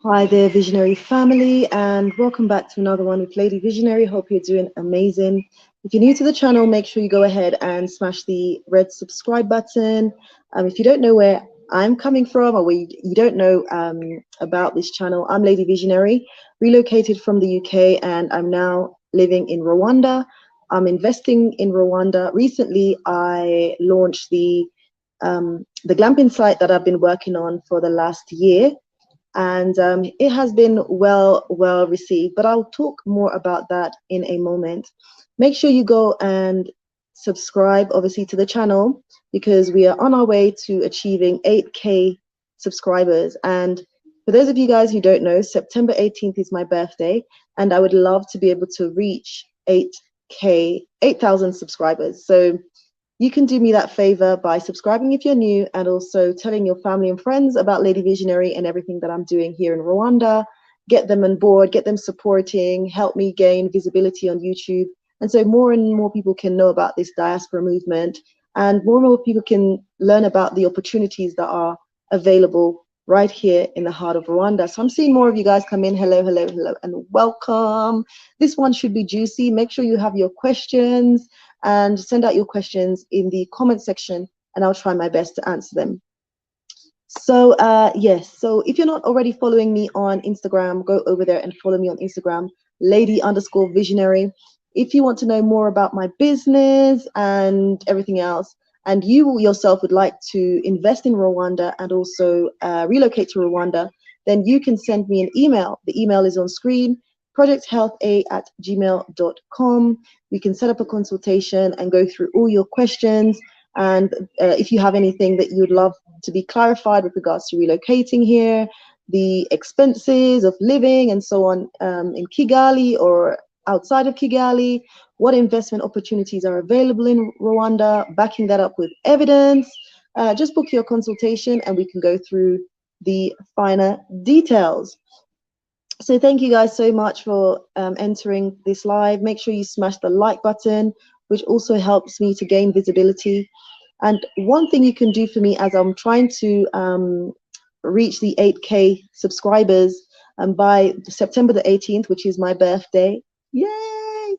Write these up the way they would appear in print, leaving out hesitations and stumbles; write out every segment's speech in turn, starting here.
Hi there, Visionary family, and welcome back to another one with Lady Visionary. Hope you're doing amazing. If you're new to the channel, make sure you go ahead and smash the red subscribe button. If you don't know where I'm coming from or where you don't know about this channel, I'm Lady Visionary, relocated from the UK, and I'm now living in Rwanda. I'm investing in Rwanda. Recently, I launched the glamping site that I've been working on for the last year, and it has been well received, but I'll talk more about that in a moment. Make sure you go and subscribe obviously to the channel, because we are on our way to achieving 8K subscribers. And for those of you guys who don't know, September 18th is my birthday, and I would love to be able to reach 8,000 subscribers. So you can do me that favor by subscribing if you're new, and also telling your family and friends about Lady Visionary and everything that I'm doing here in Rwanda. Get them on board, get them supporting, help me gain visibility on YouTube. And so more and more people can know about this diaspora movement, and more people can learn about the opportunities that are available right here in the heart of Rwanda. So I'm seeing more of you guys come in. Hello, hello, hello, and welcome. This one should be juicy. Make sure you have your questions and send out your questions in the comment section, and I'll try my best to answer them. So yes, so if you're not already following me on Instagram, go over there and follow me on Instagram, lady_visionary. If you want to know more about my business and everything else, and you yourself would like to invest in Rwanda and also relocate to Rwanda, then you can send me an email. The email is on screen, projecthealtha@gmail.com. We can set up a consultation and go through all your questions. And if you have anything that you would love to be clarified with regards to relocating here, the expenses of living and so on in Kigali or outside of Kigali, what investment opportunities are available in Rwanda, backing that up with evidence, just book your consultation and we can go through the finer details. So thank you guys so much for entering this live. Make sure you smash the like button, which also helps me to gain visibility. And one thing you can do for me as I'm trying to reach the 8K subscribers by September the 18th, which is my birthday, yay!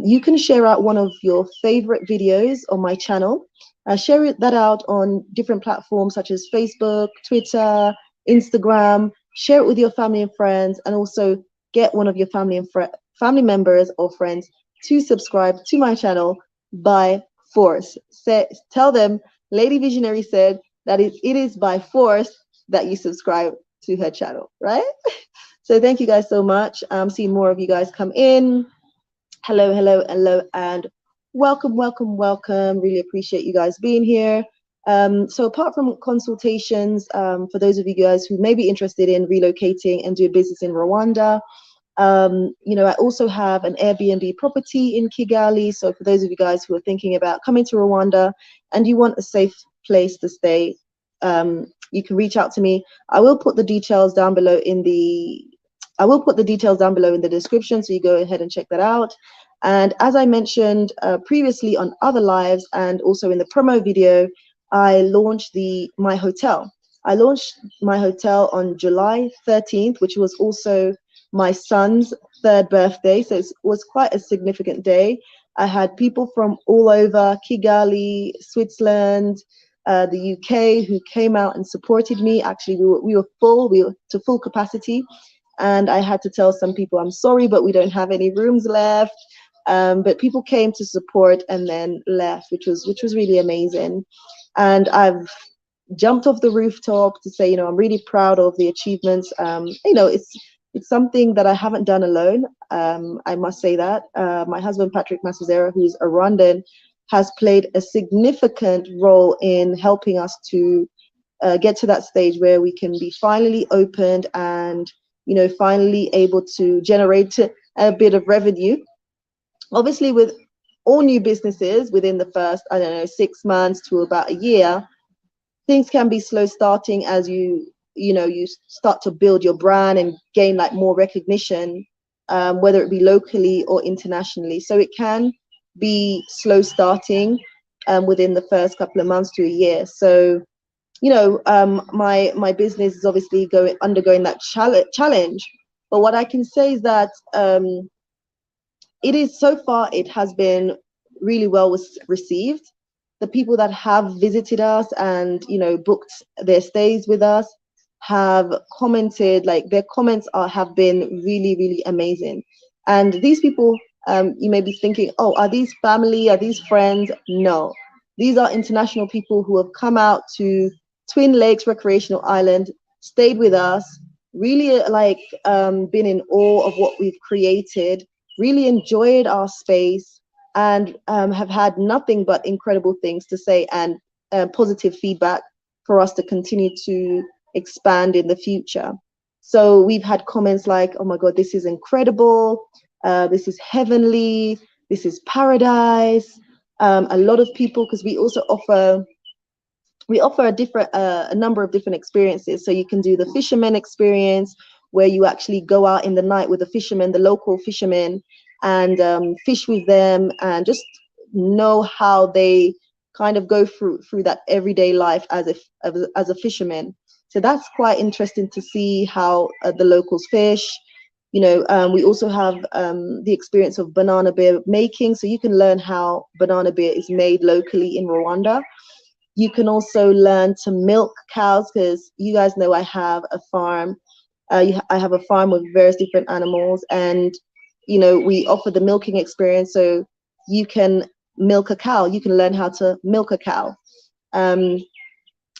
You can share out one of your favorite videos on my channel. Share that out on different platforms such as Facebook, Twitter, Instagram. Share it with your family and friends, and also get one of your family members or friends to subscribe to my channel by force. Tell them Lady Visionary said that it is by force that you subscribe to her channel, right? So thank you guys so much. I'm seeing more of you guys come in. Hello, hello, hello, and welcome, welcome, welcome. Really appreciate you guys being here. So apart from consultations, for those of you guys who may be interested in relocating and do business in Rwanda, I also have an Airbnb property in Kigali. So for those of you guys who are thinking about coming to Rwanda and you want a safe place to stay, you can reach out to me. I will put the details down below in the description, so you go ahead and check that out. And as I mentioned previously on other lives and also in the promo video, I launched my hotel. I launched my hotel on July 13th, which was also my son's 3rd birthday. So it was quite a significant day. I had people from all over Kigali, Switzerland, the UK who came out and supported me. Actually, we were to full capacity. And I had to tell some people, I'm sorry, but we don't have any rooms left. But people came to support and then left, which was really amazing. And I've jumped off the rooftop to say, I'm really proud of the achievements. It's something that I haven't done alone. I must say that. My husband, Patrick Masazera, who's a Rwandan, has played a significant role in helping us to get to that stage where we can be finally opened and finally able to generate a bit of revenue. Obviously, with all new businesses, within the first, 6 months to about a year, things can be slow starting as you start to build your brand and gain more recognition, whether it be locally or internationally. So it can be slow starting within the first couple of months to a year. So my business is obviously undergoing that challenge. But what I can say is that it is, so far it has been really well received. The people that have visited us and booked their stays with us have commented, like their comments have been really, really amazing. And these people, you may be thinking, oh, are these family, are these friends? No, these are international people who have come out to Twin Lakes Recreational Island, stayed with us, really been in awe of what we've created, really enjoyed our space, and have had nothing but incredible things to say, and positive feedback for us to continue to expand in the future. So we've had comments like, oh my God, this is incredible. This is heavenly. This is paradise. A lot of people, because we also offer a number of different experiences. So you can do the fisherman experience, where you actually go out in the night with the fishermen, the local fishermen, and fish with them, and just know how they kind of go through that everyday life as a fisherman. So that's quite interesting to see how the locals fish. We also have the experience of banana beer making, so you can learn how banana beer is made locally in Rwanda. You can also learn to milk cows, because you guys know I have a farm. I have a farm with various different animals, and we offer the milking experience. So you can milk a cow. You can learn how to milk a cow, and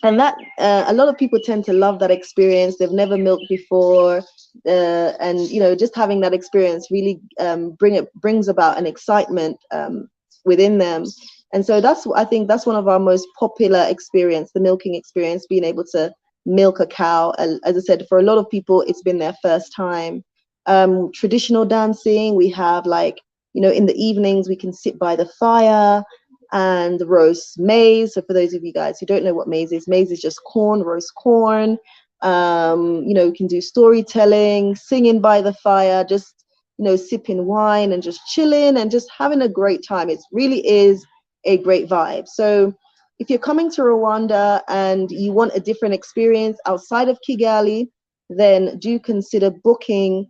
that a lot of people tend to love that experience. They've never milked before, and just having that experience really brings about an excitement within them. And so I think that's one of our most popular experience, the milking experience, being able to milk a cow. And as I said, for a lot of people, it's been their first time. Traditional dancing, we have in the evenings, we can sit by the fire and roast maize. So for those of you guys who don't know what maize is just corn, roast corn. We can do storytelling, singing by the fire, just, sipping wine and just chilling and just having a great time. It really is a great vibe. So if you're coming to Rwanda and you want a different experience outside of Kigali, then do consider booking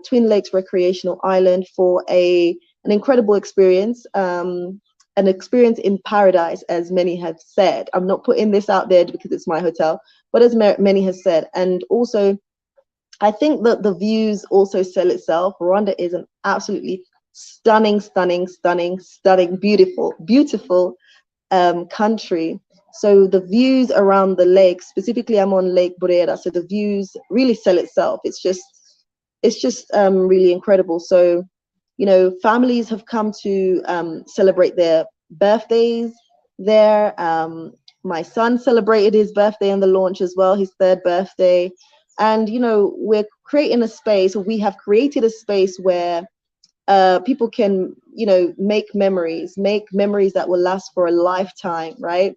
Twin Lakes Recreational Island for an incredible experience, an experience in paradise, as many have said. I'm not putting this out there because it's my hotel, but as many have said. And also, I think that the views also sell itself. Rwanda is an absolutely stunning, beautiful country. So the views around the lake, specifically I'm on Lake Burera, so the views really sell itself. It's just really incredible. So families have come to celebrate their birthdays there. My son celebrated his birthday on the launch as well, his third birthday. And we're creating a space, or we have created a space where people can make memories that will last for a lifetime, right?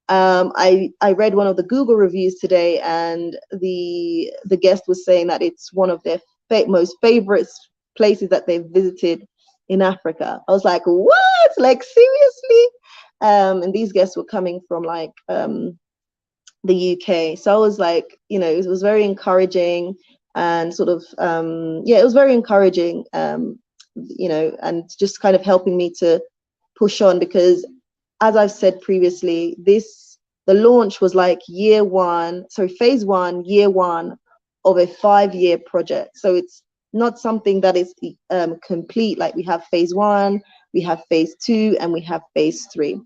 I read one of the Google reviews today, and the guest was saying that it's one of their most favorite places that they've visited in Africa. I was like, what? Like, seriously? And these guests were coming from the UK. So I was like, it was very encouraging, and sort of, it was very encouraging, and just kind of helping me to push on, because as I've said previously, the launch was like phase 1, year 1 of a 5-year project. So it's not something that is complete. Like, we have phase 1, we have phase 2, and we have phase 3.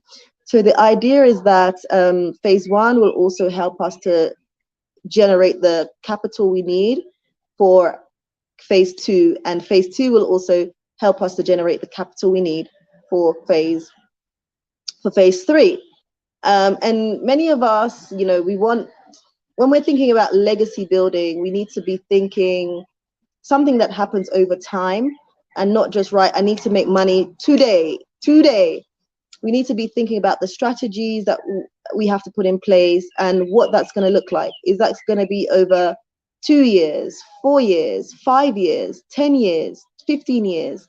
So the idea is that phase 1 will also help us to generate the capital we need for phase 2, and phase 2 will also help us to generate the capital we need for phase 3. And many of us, when we're thinking about legacy building, we need to be thinking something that happens over time, and not just, right, I need to make money today. We need to be thinking about the strategies that we have to put in place, and what that's going to look like. Is that going to be over 2 years, 4 years, 5 years, 10 years, 15 years?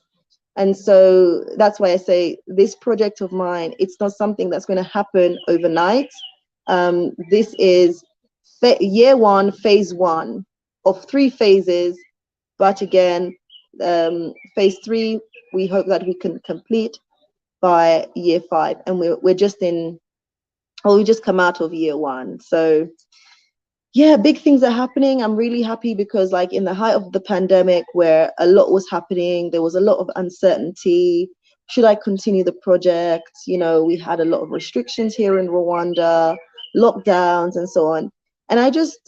And so that's why I say this project of mine, it's not something that's going to happen overnight. This is year one, phase one of 3 phases. But again, phase 3, we hope that we can complete by year 5. And we're just in, well, we just come out of year 1. So yeah, big things are happening. I'm really happy because like in the height of the pandemic where a lot was happening, there was a lot of uncertainty. Should I continue the project? You know, we had a lot of restrictions here in Rwanda, lockdowns and so on. And I just,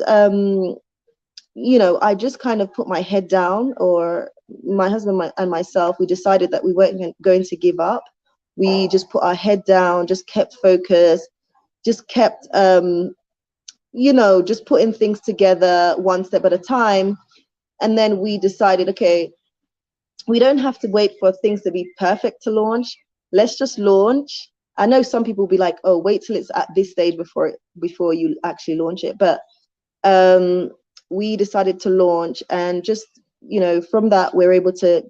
you know, I just kind of put my head down, or my husband and myself, we decided that we weren't going to give up. We just put our head down, just kept focused, just kept, you know, just putting things together one step at a time. And then we decided, okay, we don't have to wait for things to be perfect to launch. Let's just launch. I know some people will be like, oh, wait till it's at this stage before you actually launch it. But we decided to launch, and just, you know, from that, we're able to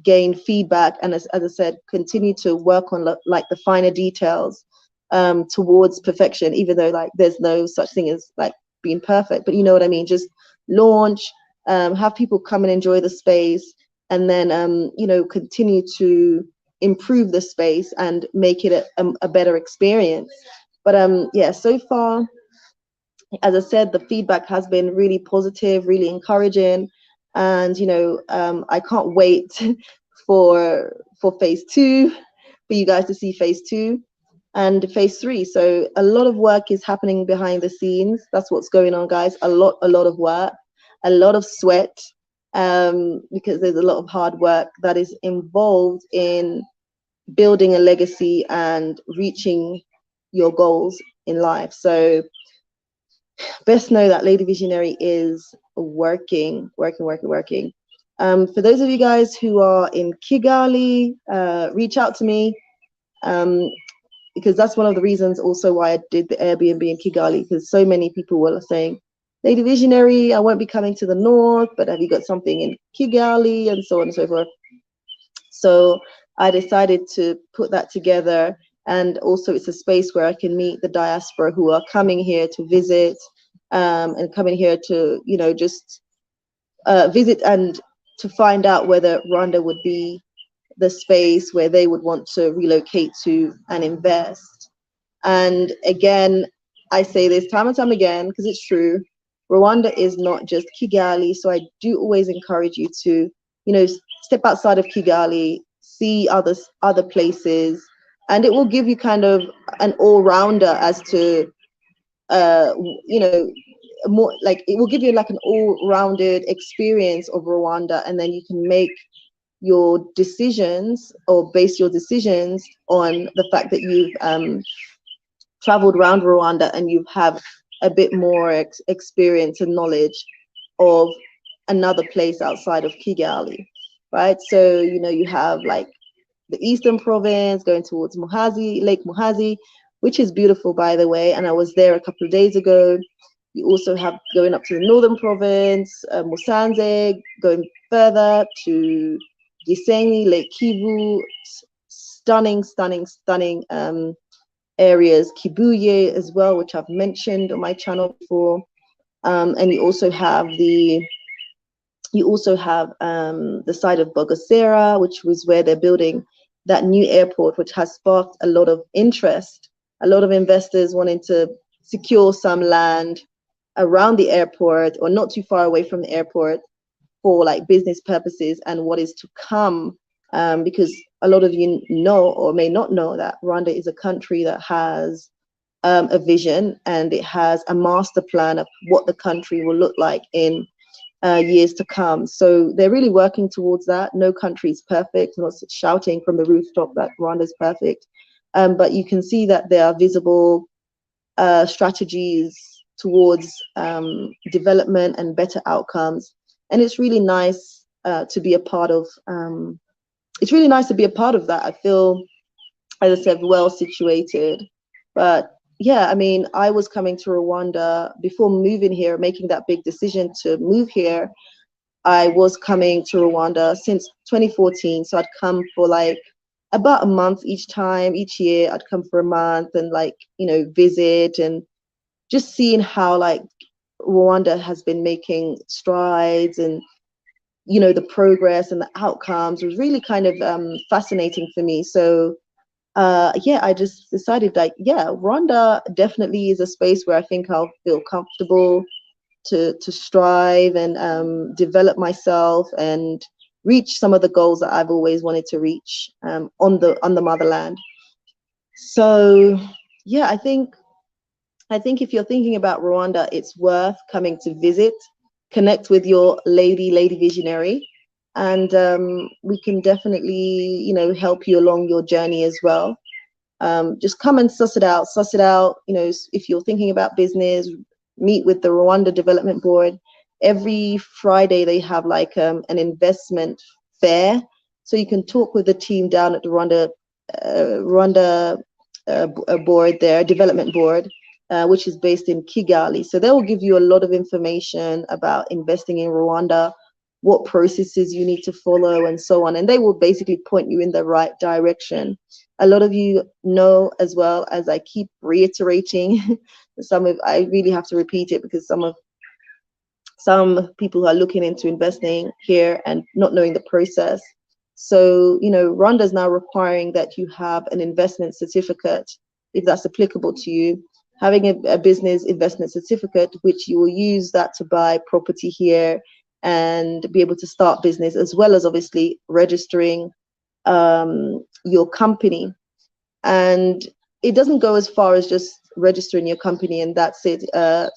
gain feedback. And as I said, continue to work on like the finer details towards perfection, even though like there's no such thing as like being perfect, but you know what I mean? Just launch, have people come and enjoy the space, and then, you know, continue to improve the space and make it a better experience. But yeah, so far, as I said, the feedback has been really positive, really encouraging. And, you know, I can't wait for phase 2, for you guys to see phase 2 and phase 3. So a lot of work is happening behind the scenes. That's what's going on, guys. A lot of work, a lot of sweat, because there's a lot of hard work that is involved in building a legacy and reaching your goals in life. So best know that Lady Visionary is working. For those of you guys who are in Kigali, reach out to me, because that's one of the reasons also why I did the Airbnb in Kigali, because so many people were saying, Lady Visionary, I won't be coming to the north, but have you got something in Kigali, and so on and so forth. So I decided to put that together. And also it's a space where I can meet the diaspora who are coming here to visit, and coming here to, you know, just visit and to find out whether Rwanda would be the space where they would want to relocate to and invest. And again, I say this time and time again, because it's true, Rwanda is not just Kigali. So I do always encourage you to, you know, step outside of Kigali, see other places, and it will give you kind of an all-rounder as to, you know, more like, it will give you like an all-rounded experience of Rwanda, and then you can make your decisions or base your decisions on the fact that you've traveled around Rwanda and you have a bit more experience and knowledge of another place outside of Kigali, right? So, you know, you have like the Eastern Province going towards Muhazi, Lake Muhazi, which is beautiful, by the way, and I was there a couple of days ago. You also have going up to the Northern Province, Musanze, going further to Gisenyi, Lake Kivu, stunning areas, Kibuye as well, which I've mentioned on my channel before. And you also have the side of Bogosera, which was where they're building that new airport, which has sparked a lot of interest, a lot of investors wanting to secure some land around the airport or not too far away from the airport for like business purposes and what is to come, because a lot of you know or may not know that Rwanda is a country that has a vision, and it has a master plan of what the country will look like in years to come. So they're really working towards that. No country is perfect. I'm not shouting from the rooftop that Rwanda is perfect, but you can see that there are visible strategies towards development and better outcomes. And it's really nice to be a part of. It's really nice to be a part of that. I feel, as I said, well situated. But yeah, I mean, I was coming to Rwanda before moving here, making that big decision to move here. I was coming to Rwanda since 2014. So I'd come for like about a month each year. I'd come for a month and like, you know, visit and just seeing how like Rwanda has been making strides, and the progress and the outcomes was really kind of fascinating for me. So yeah, I just decided like, yeah, Rwanda definitely is a space where I think I'll feel comfortable to strive and develop myself and reach some of the goals that I've always wanted to reach on the motherland. So yeah, I think if you're thinking about Rwanda, it's worth coming to visit, connect with your lady visionary, and we can definitely, help you along your journey as well. Just come and suss it out. Suss it out. If you're thinking about business, meet with the Rwanda Development Board. Every Friday they have like an investment fair, so you can talk with the team down at the Rwanda board there, development board, which is based in Kigali. So they will give you a lot of information about investing in Rwanda, what processes you need to follow, and so on. And they will basically point you in the right direction. A lot of you know, as well, as I keep reiterating, I really have to repeat it because some people who are looking into investing here and not knowing the process. So, Rwanda is now requiring that you have an investment certificate, if that's applicable to you. Having a business investment certificate, which you will use that to buy property here and be able to start business, as well as obviously registering your company. And it doesn't go as far as just registering your company and that's it.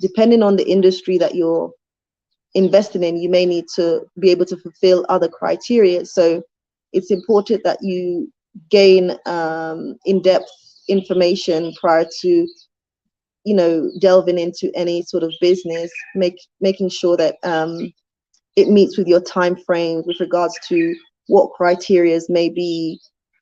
Depending on the industry that you're investing in, you may need to be able to fulfill other criteria. So it's important that you gain in-depth information prior to delving into any sort of business, making sure that it meets with your time frame with regards to what criteria may be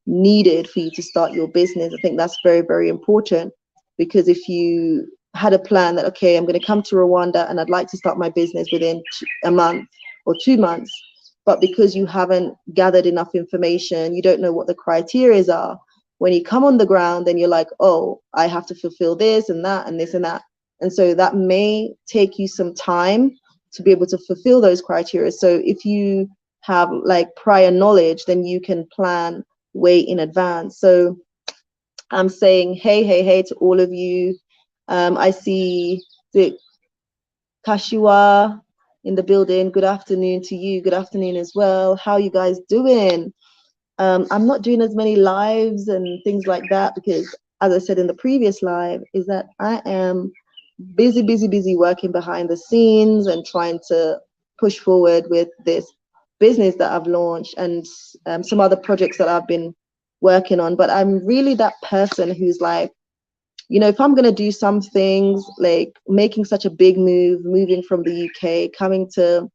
needed for you to start your business. I think that's very, very important, because if you had a plan that, okay, I'm going to come to Rwanda and I'd like to start my business within a month or 2 months, but because you haven't gathered enough information, you don't know what the criteria are. When you come on the ground, then you're like, oh, I have to fulfill this and that and this and that. And so that may take you some time to be able to fulfill those criteria. So if you have like prior knowledge, then you can plan way in advance. So I'm saying hey to all of you. I see the Kashiwa in the building. Good afternoon to you. Good afternoon as well. How you guys doing? I'm not doing as many lives and things like that because, as I said in the previous live, is that I am busy working behind the scenes and trying to push forward with this business that I've launched and some other projects that I've been working on. But I'm really that person who's like, if I'm going to do some things, like making such a big move, moving from the UK, coming to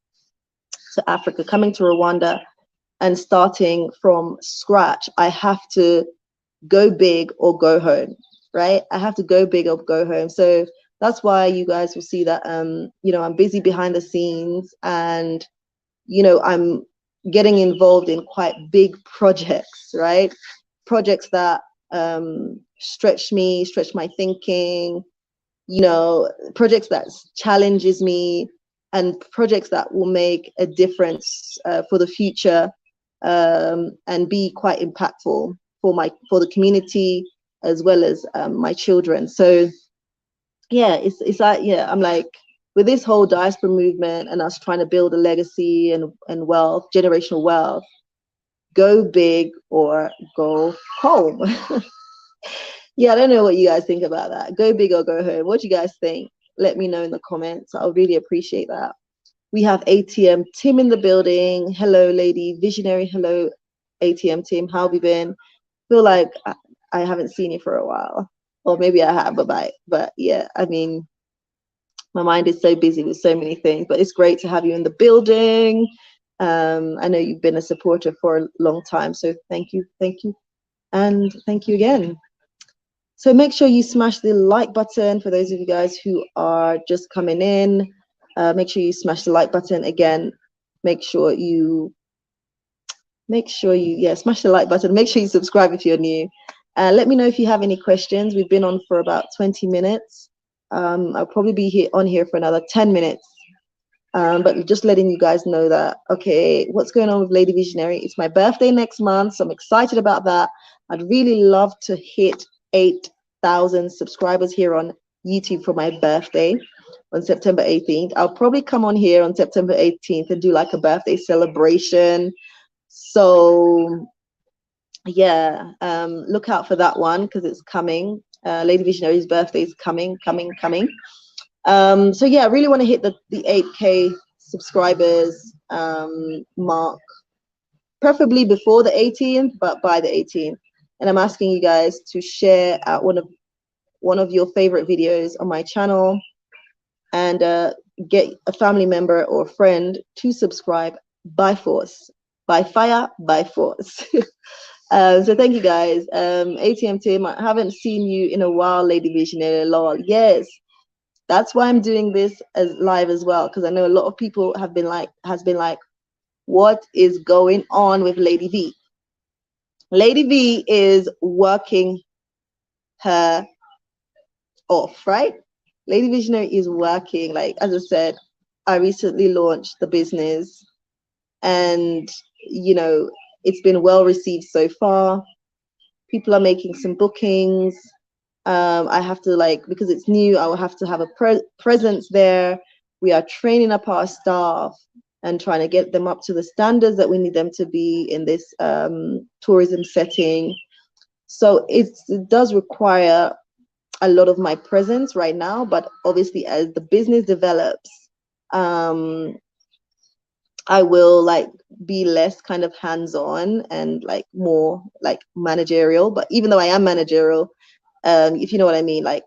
Africa, coming to Rwanda, and starting from scratch, I have to go big or go home, right? I have to go big or go home. So that's why you guys will see that, I'm busy behind the scenes, and, I'm getting involved in quite big projects, right? Projects that stretch my thinking, projects that challenges me, and projects that will make a difference for the future, and be quite impactful for the community as well as my children. So yeah, it's like, yeah, I'm like, with this whole diaspora movement and us trying to build a legacy and wealth, generational wealth, go big or go home. Yeah, I don't know what you guys think about that. Go big or go home. What do you guys think? Let me know in the comments. I'll really appreciate that. We have ATM Tim in the building. Hello, lady visionary. Hello, ATM Tim. How have you been? Feel like I haven't seen you for a while, or maybe I have, but yeah, I mean, my mind is so busy with so many things. But it's great to have you in the building. I know you've been a supporter for a long time, so thank you, and thank you again. So make sure you smash the like button for those of you guys who are just coming in. Make sure you smash the like button again. Make sure you smash the like button. Make sure you subscribe if you're new. Let me know if you have any questions. We've been on for about 20 minutes. I'll probably be here on here for another 10 minutes. But just letting you guys know that, okay, what's going on with Lady Visionary? It's my birthday next month, so I'm excited about that. I'd really love to hit 8,000 subscribers here on YouTube for my birthday on September 18th. I'll probably come on here on September 18th and do like a birthday celebration. So yeah, look out for that one because it's coming. Lady Visionary's birthday is coming. So yeah, I really want to hit the 8K subscribers mark, preferably before the 18th, but by the 18th. And I'm asking you guys to share out one of your favorite videos on my channel, and get a family member or friend to subscribe by force, by fire, by force. So thank you guys. ATM Tim, I haven't seen you in a while, Lady Visionary. Lol. Yes, that's why I'm doing this as live as well, because I know a lot of people has been like, what is going on with Lady V? Lady V is working her off, right? Lady Visionary is working. Like, as I said, I recently launched the business, and you know, it's been well received so far. People are making some bookings. I have to, like, because it's new, I will have to have a presence there. We are training up our staff and trying to get them up to the standards that we need them to be in this tourism setting. So it does require a lot of my presence right now, but obviously as the business develops, I will like be less kind of hands-on and like more like managerial. But even though I am managerial, if you know what I mean, like,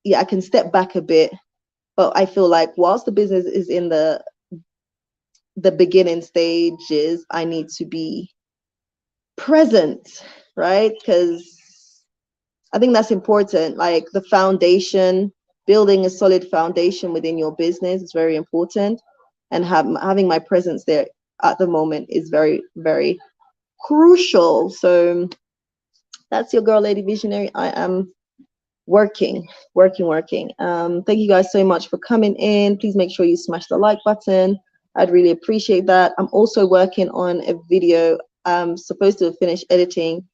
yeah, I can step back a bit, but I feel like whilst the business is in the beginning stages, I need to be present, right? Because I think that's important. Like the foundation, building a solid foundation within your business is very important, and having my presence there at the moment is very, very crucial. So that's your girl, Lady Visionary. I am working. Thank you guys so much for coming in. Please make sure you smash the like button. I'd really appreciate that. I'm also working on a video. I'm supposed to finish editing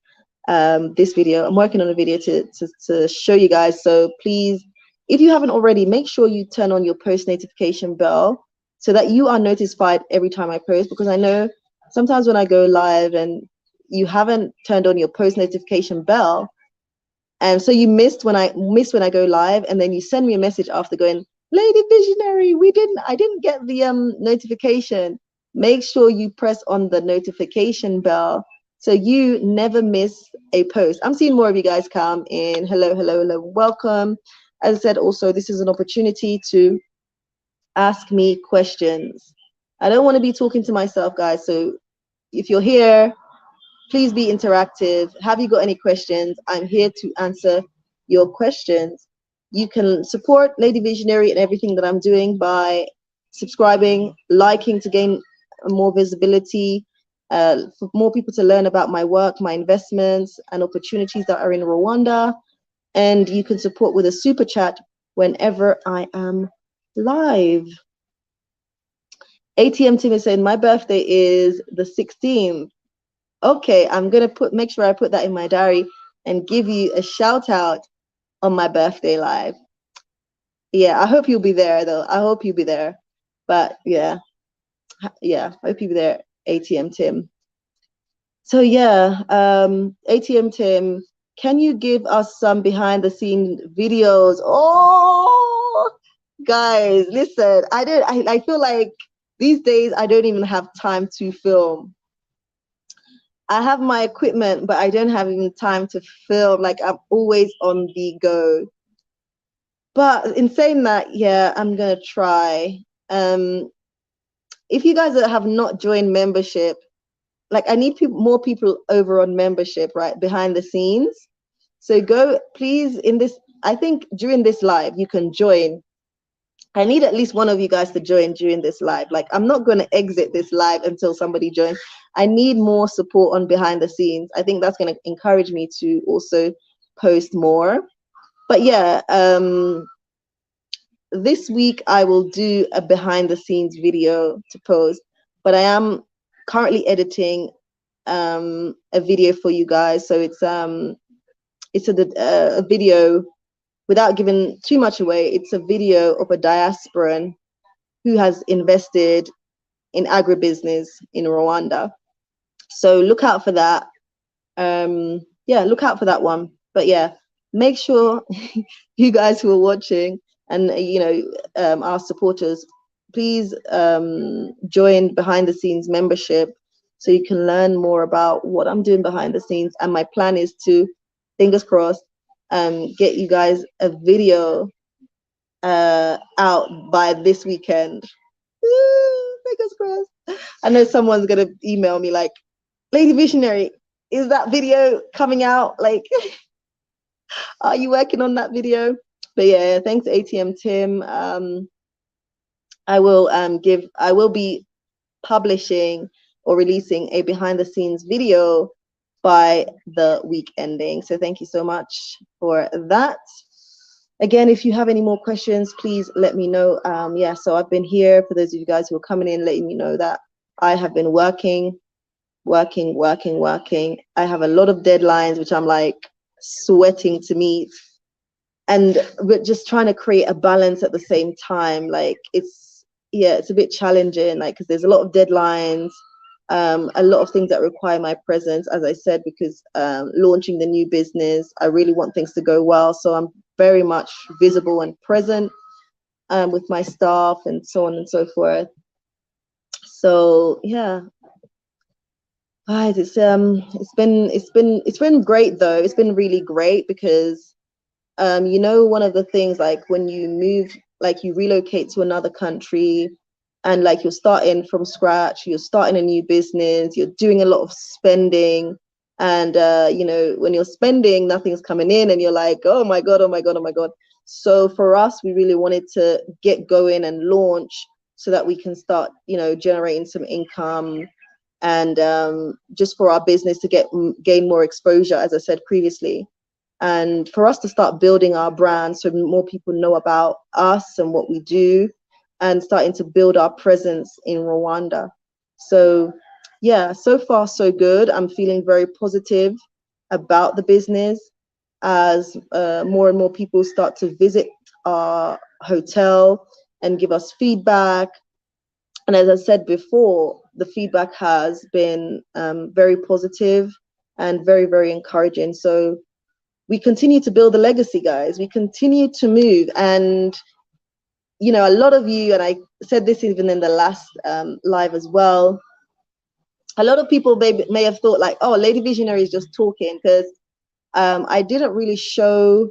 this video. I'm working on a video to show you guys. So please, if you haven't already, make sure you turn on your post notification bell so that you are notified every time I post, because I know sometimes when I go live and you haven't turned on your post notification bell, and so you missed when I go live, and then you send me a message after going, Lady Visionary, I didn't get the notification. Make sure you press on the notification bell so you never miss a post. I'm seeing more of you guys come in. Hello, welcome. As I said, also, this is an opportunity to ask me questions. I don't want to be talking to myself, guys. So if you're here, please be interactive. Have you got any questions? I'm here to answer your questions. You can support Lady Visionary and everything that I'm doing by subscribing, liking to gain more visibility, for more people to learn about my work, my investments, and opportunities that are in Rwanda. And you can support with a super chat whenever I am live. ATM Tim is saying my birthday is the 16th. Okay, I'm gonna make sure I put that in my diary and give you a shout out on my birthday live. Yeah, I hope you'll be there though. I hope you'll be there. But yeah, I hope you'll be there, ATM Tim. So yeah, ATM Tim, can you give us some behind the scenes videos? Oh, guys, listen, I feel like these days I don't even have time to film. I have my equipment, but I don't have even time to film. Like, I'm always on the go. But in saying that, yeah, I'm gonna try. If you guys have not joined membership, like, I need more people over on membership, right, behind the scenes. So go, please, I think during this live, you can join. I need at least one of you guys to join during this live. Like, I'm not going to exit this live until somebody joins. I need more support on behind the scenes. I think that's going to encourage me to also post more. But yeah, this week I will do a behind the scenes video to post, but I am currently editing a video for you guys. So it's a video, without giving too much away. It's a video of a diasporan who has invested in agribusiness in Rwanda. So look out for that. Yeah, look out for that one. But yeah, make sure you guys who are watching and our supporters, please join behind the scenes membership so you can learn more about what I'm doing behind the scenes. And my plan is to, fingers crossed, get you guys a video out by this weekend. Fingers crossed. I know someone's gonna email me like, Lady Visionary, is that video coming out? Like, are you working on that video? But yeah, thanks ATM Tim. I will be publishing or releasing a behind the scenes video by the week ending. So thank you so much for that. Again, if you have any more questions, please let me know. Yeah, so I've been here, for those of you guys who are coming in, letting you know that I have been working. I have a lot of deadlines, which I'm like sweating to meet. And we're just trying to create a balance at the same time. Like it's a bit challenging, like, because there's a lot of deadlines, a lot of things that require my presence, as I said, because launching the new business, I really want things to go well. So I'm very much visible and present with my staff and so on and so forth. So yeah, guys, it's been great though. It's been really great because one of the things, like when you move, like you relocate to another country and like you're starting from scratch, you're starting a new business, you're doing a lot of spending, and when you're spending, nothing's coming in and you're like, oh my god. So for us, we really wanted to get going and launch so that we can start generating some income, and just for our business to gain more exposure, as I said previously, and for us to start building our brand so more people know about us and what we do, and starting to build our presence in Rwanda. So yeah, so far so good. I'm feeling very positive about the business as more and more people start to visit our hotel and give us feedback. And as I said before, the feedback has been very positive and very, very encouraging. So we continue to build a legacy, guys. We continue to move. And, a lot of you, and I said this even in the last live as well, a lot of people may have thought like, oh, Lady Visionary is just talking, because I didn't really show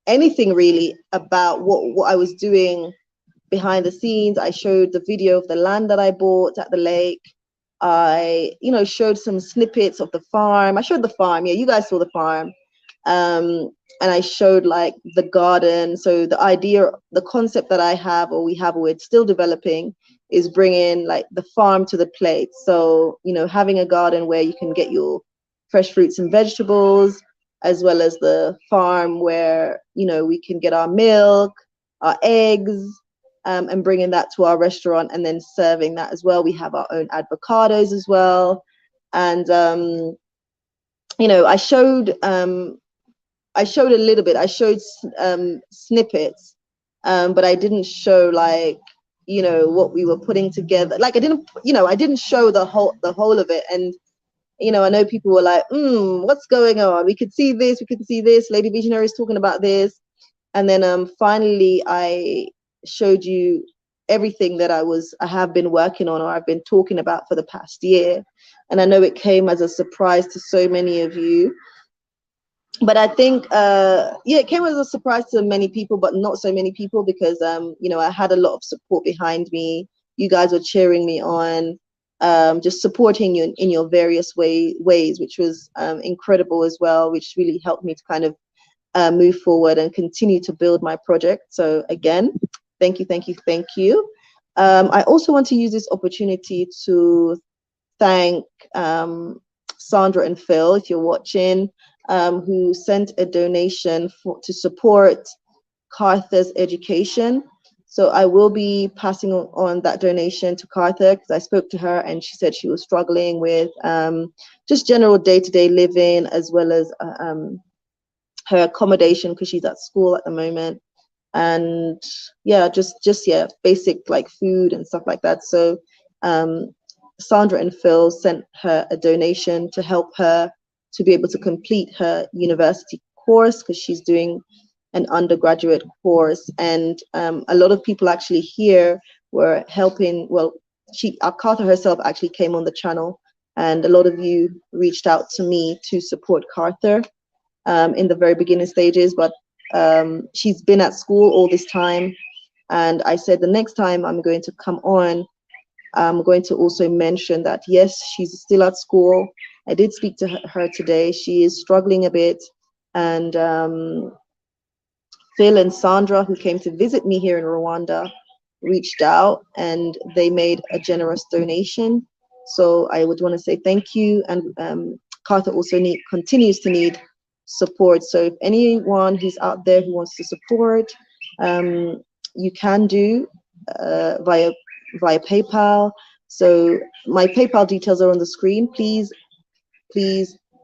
anything really about what I was doing behind the scenes. I showed the video of the land that I bought at the lake. I, showed some snippets of the farm. I showed the farm. Yeah, you guys saw the farm. And I showed like the garden. So the idea, the concept that I have, or we're still developing, is bringing like the farm to the plate. So, having a garden where you can get your fresh fruits and vegetables, as well as the farm where, we can get our milk, our eggs, and bringing that to our restaurant and then serving that as well. We have our own avocados as well. And, I showed a little bit. I showed snippets, but I didn't show like, what we were putting together. Like I didn't show the whole of it. And, I know people were like, what's going on? We could see this, Lady Visionary is talking about this. And then finally I showed you everything that I have been working on, or I've been talking about for the past year. And I know it came as a surprise to so many of you. But I think, it came as a surprise to many people, but not so many people, because, I had a lot of support behind me. You guys were cheering me on, just supporting you in your various ways, which was incredible as well, which really helped me to kind of move forward and continue to build my project. So again, thank you. I also want to use this opportunity to thank Sandra and Phil, if you're watching. who sent a donation to support Cartha's education. So I will be passing on that donation to Cartha, because I spoke to her and she said she was struggling with just general day-to-day living, as well as her accommodation, because she's at school at the moment. And yeah, just yeah, basic like food and stuff like that. So Sandra and Phil sent her a donation to help her to be able to complete her university course, because she's doing an undergraduate course. And a lot of people actually here were helping. Well, Carter herself actually came on the channel, and a lot of you reached out to me to support Carter in the very beginning stages. But she's been at school all this time, and I said the next time I'm going to come on, I'm going to also mention that yes, she's still at school. I did speak to her today. She is struggling a bit, and Phil and Sandra, who came to visit me here in Rwanda, reached out and they made a generous donation. So I would want to say thank you. And Carter also continues to need support. So if anyone who's out there who wants to support, you can do via PayPal. So my PayPal details are on the screen. Please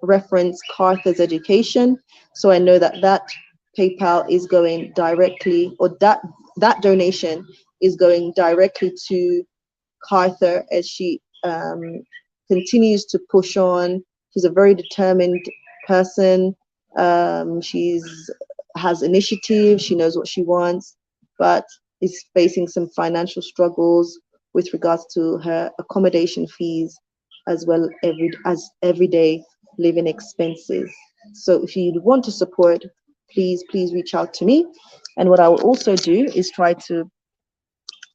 reference Cartha's education, so I know that PayPal is going directly, or that donation is going directly to Cartha as she continues to push on. She's a very determined person. She's has initiative. She knows what she wants, but is facing some financial struggles with regards to her accommodation fees, as well as everyday living expenses. So if you want to support, please reach out to me. And what I will also do is try to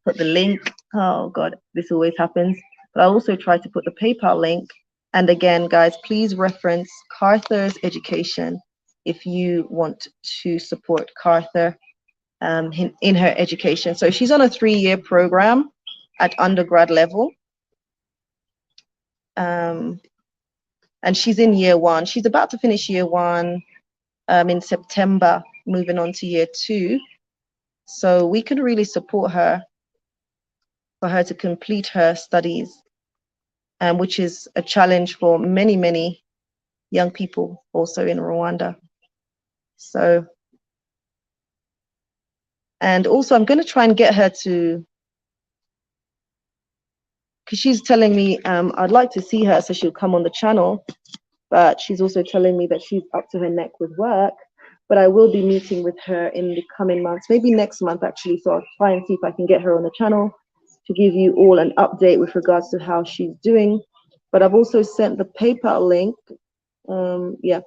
put the link. Oh God, this always happens. But I'll also try to put the PayPal link. And again, guys, please reference Cartha's education if you want to support Cartha in her education. So she's on a 3-year program at undergrad level. And she's in year 1. She's about to finish year 1 in September, moving on to year 2. So we can really support her for her to complete her studies, which is a challenge for many, many young people also in Rwanda. So, and also I'm going to try and get her to, because she's telling me I'd like to see her so she'll come on the channel, but she's also telling me that she's up to her neck with work. But I will be meeting with her in the coming months, maybe next month actually, so I'll try and see if I can get her on the channel to give you all an update with regards to how she's doing. But I've also sent the PayPal link. Yeah,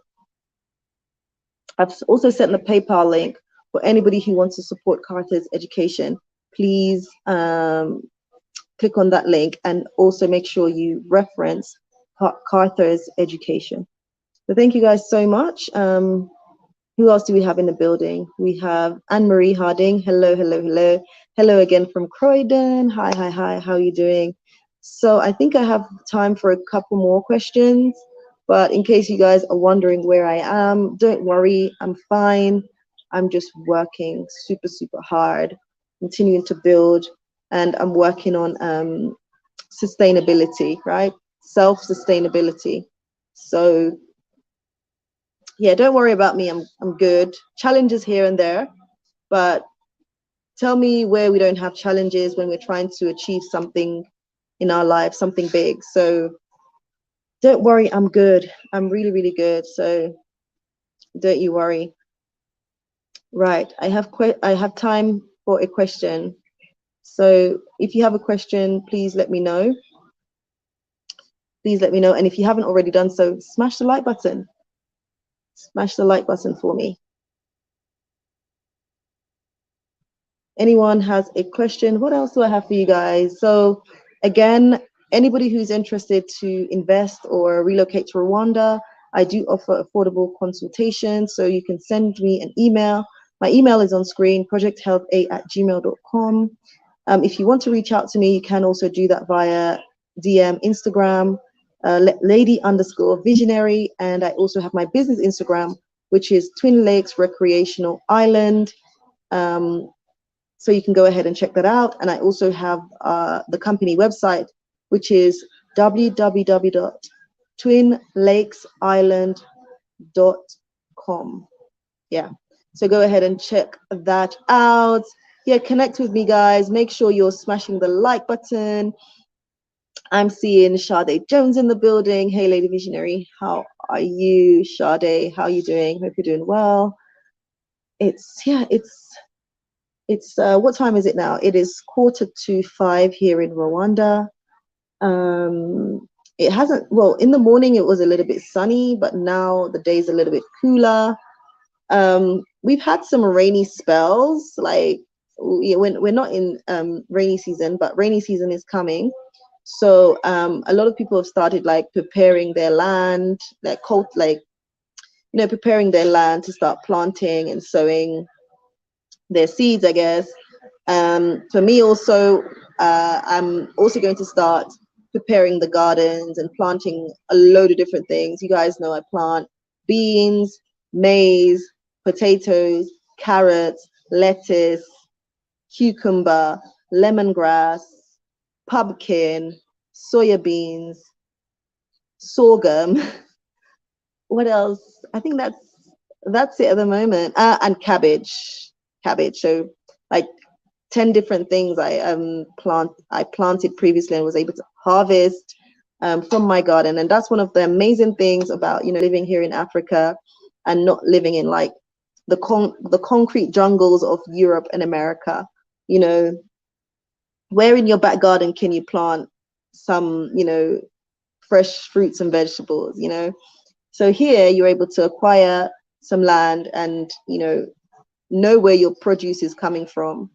I've also sent the PayPal link for anybody who wants to support Cartha's education. Please click on that link and also make sure you reference Cartha's education. So thank you guys so much. Who else do we have in the building? We have Anne-Marie Harding. Hello, hello, hello. Hello again from Croydon. Hi, hi, hi. How are you doing? So I think I have time for a couple more questions. But in case you guys are wondering where I am, don't worry. I'm fine. I'm just working super, super hard, continuing to build. And I'm working on sustainability, right? Self-sustainability. So yeah, don't worry about me. I'm good. Challenges here and there, but tell me where we don't have challenges when we're trying to achieve something in our life, something big. So don't worry, I'm good. I'm really, really good. So don't you worry. Right, I have time for a question. So if you have a question, please let me know. Please let me know. And if you haven't already done so, smash the like button. Smash the like button for me. Anyone has a question? What else do I have for you guys? So again, anybody who's interested to invest or relocate to Rwanda, I do offer affordable consultations. So you can send me an email. My email is on screen, projecthealth8@gmail.com. If you want to reach out to me, you can also do that via DM, Instagram. lady_visionary, and I also have my business Instagram, which is Twin Lakes Recreational Island. So you can go ahead and check that out. And I also have the company website, which is www.twinlakesisland.com. Yeah. So go ahead and check that out. Yeah, connect with me, guys. Make sure you're smashing the like button. I'm seeing Sade Jones in the building. Hey, Lady Visionary. How are you, Sade? How are you doing? Hope you're doing well. It's what time is it now? It is 4:45 here in Rwanda. It hasn't, well, in the morning it was a little bit sunny, but now the day's a little bit cooler. We've had some rainy spells, like we're not in rainy season, but rainy season is coming. So a lot of people have started like preparing their land, preparing their land to start planting and sowing their seeds, I guess. For me also, I'm also going to start preparing the gardens and planting a load of different things. You guys know I plant beans, maize, potatoes, carrots, lettuce, cucumber, lemongrass, pumpkin, soya beans, sorghum. What else? I think that's it at the moment. And cabbage. So like 10 different things I planted previously and was able to harvest from my garden. And that's one of the amazing things about living here in Africa and not living in like the concrete jungles of Europe and America. Where in your back garden can you plant some fresh fruits and vegetables? So here you're able to acquire some land and know where your produce is coming from,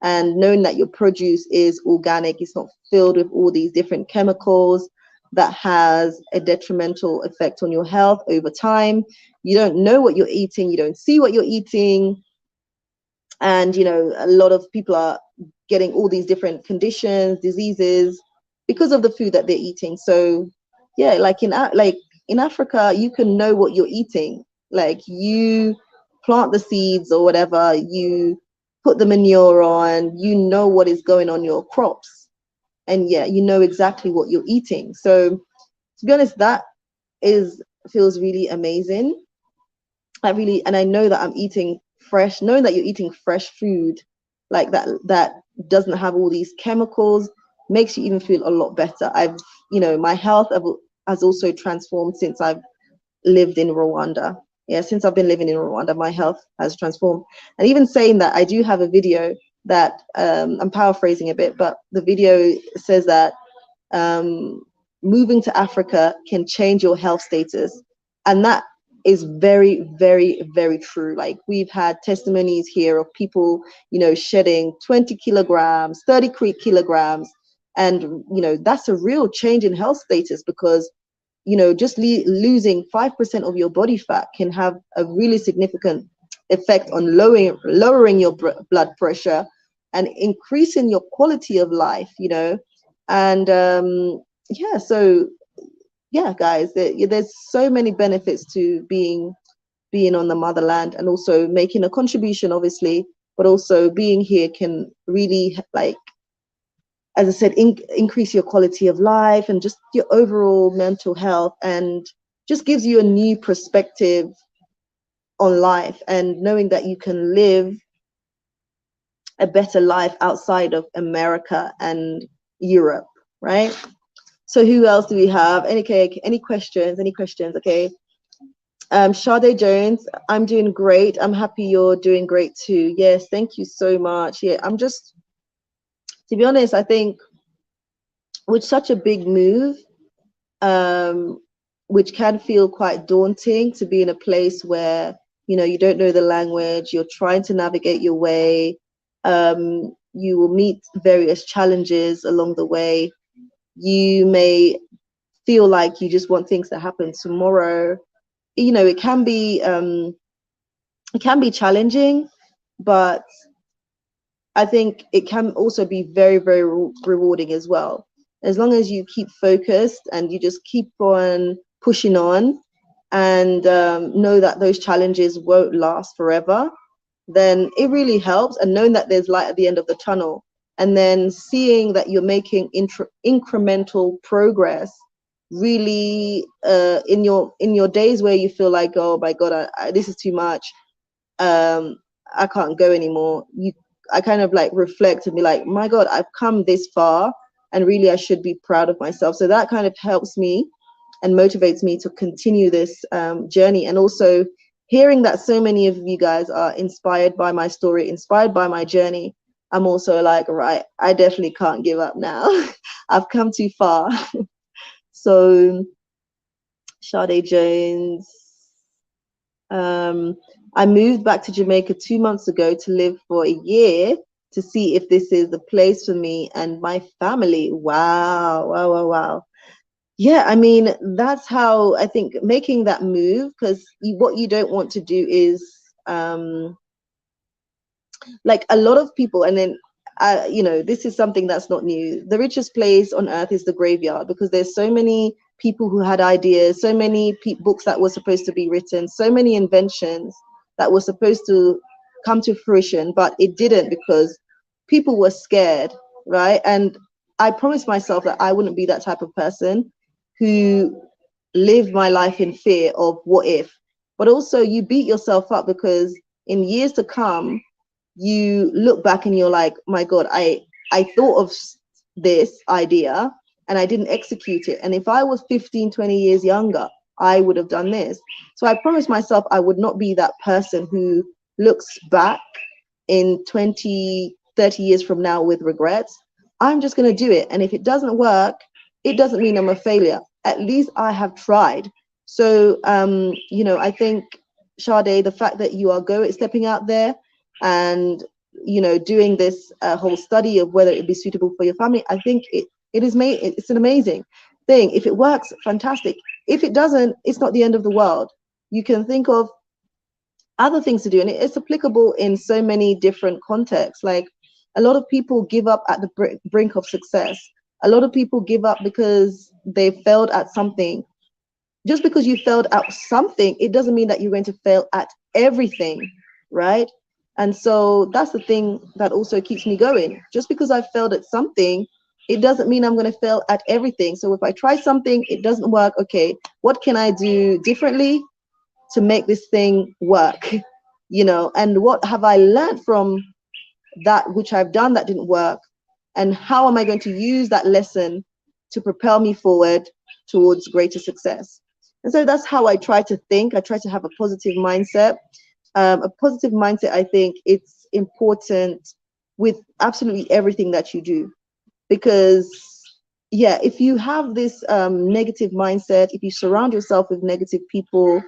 and knowing that your produce is organic, it's not filled with all these different chemicals that has a detrimental effect on your health over time. You don't know what you're eating, you don't see what you're eating, and a lot of people are getting all these different conditions, diseases, because of the food that they're eating. So yeah, like in Africa, you can know what you're eating. Like you plant the seeds or whatever, you put the manure on, you know what is going on your crops, and yeah, you know exactly what you're eating. So to be honest, that feels really amazing. And I know that I'm eating fresh, knowing that you're eating fresh food like that doesn't have all these chemicals, makes you even feel a lot better. My health has also transformed since I've lived in Rwanda. Yeah, since I've been living in Rwanda, my health has transformed. And even saying that, I do have a video that I'm paraphrasing a bit, but the video says that moving to Africa can change your health status. And that is very, very, very true. Like we've had testimonies here of people, shedding 20 kilograms, 30 kilograms. And, that's a real change in health status, because just losing 5% of your body fat can have a really significant effect on lowering your blood pressure and increasing your quality of life, and yeah, so yeah, guys, there's so many benefits to being on the motherland, and also making a contribution, obviously, but also being here can really, like, as I said, increase your quality of life and just your overall mental health, and just gives you a new perspective on life, and knowing that you can live a better life outside of America and Europe, right? So who else do we have? Any questions? Okay. Sade Jones, I'm doing great. I'm happy you're doing great too. Yes, thank you so much. Yeah, to be honest, I think with such a big move, which can feel quite daunting, to be in a place where, you don't know the language, you're trying to navigate your way, you will meet various challenges along the way. You may feel like you just want things to happen tomorrow. It can be challenging, but I think it can also be very, very rewarding as well. as long as you keep focused and you just keep on pushing on, and know that those challenges won't last forever, then it really helps. And knowing that there's light at the end of the tunnel, and then seeing that you're making incremental progress, really, in your days where you feel like, oh my God, this is too much, I can't go anymore. I kind of like reflect and be like, my God, I've come this far, and really I should be proud of myself. So that kind of helps me and motivates me to continue this journey. And also hearing that so many of you guys are inspired by my story, inspired by my journey, I'm also like, right, I definitely can't give up now. I've come too far. So Sade Jones, I moved back to Jamaica 2 months ago to live for a year to see if this is the place for me and my family. Wow, wow, wow, wow. Yeah, I mean, that's how I think making that move, because what you don't want to do is like a lot of people, and then this is something that's not new. The richest place on earth is the graveyard, because there's so many people who had ideas, so many books that were supposed to be written, so many inventions that were supposed to come to fruition, but it didn't because people were scared, right? And I promised myself that I wouldn't be that type of person who lived my life in fear of what if. But also you beat yourself up because in years to come, you look back and you're like, my God, I thought of this idea and I didn't execute it. And if I was 15, 20 years younger, I would have done this. So I promised myself I would not be that person who looks back in 20, 30 years from now with regrets. I'm just going to do it. And if it doesn't work, it doesn't mean I'm a failure. At least I have tried. So, I think, Sade, the fact that you are stepping out there and, doing this whole study of whether it be suitable for your family, I think it's an amazing thing. If it works, fantastic. If it doesn't, it's not the end of the world. You can think of other things to do, and it's applicable in so many different contexts. Like, a lot of people give up at the brink of success. A lot of people give up because they failed at something. Just because you failed at something, it doesn't mean that you're going to fail at everything, right? And so that's the thing that also keeps me going. Just because I failed at something, it doesn't mean I'm going to fail at everything. So if I try something, it doesn't work, okay, what can I do differently to make this thing work? And what have I learned from that which I've done that didn't work? And how am I going to use that lesson to propel me forward towards greater success? And so that's how I try to think. I try to have a positive mindset. A positive mindset, I think it's important with absolutely everything that you do. Because, yeah, if you have this negative mindset, if you surround yourself with negative people,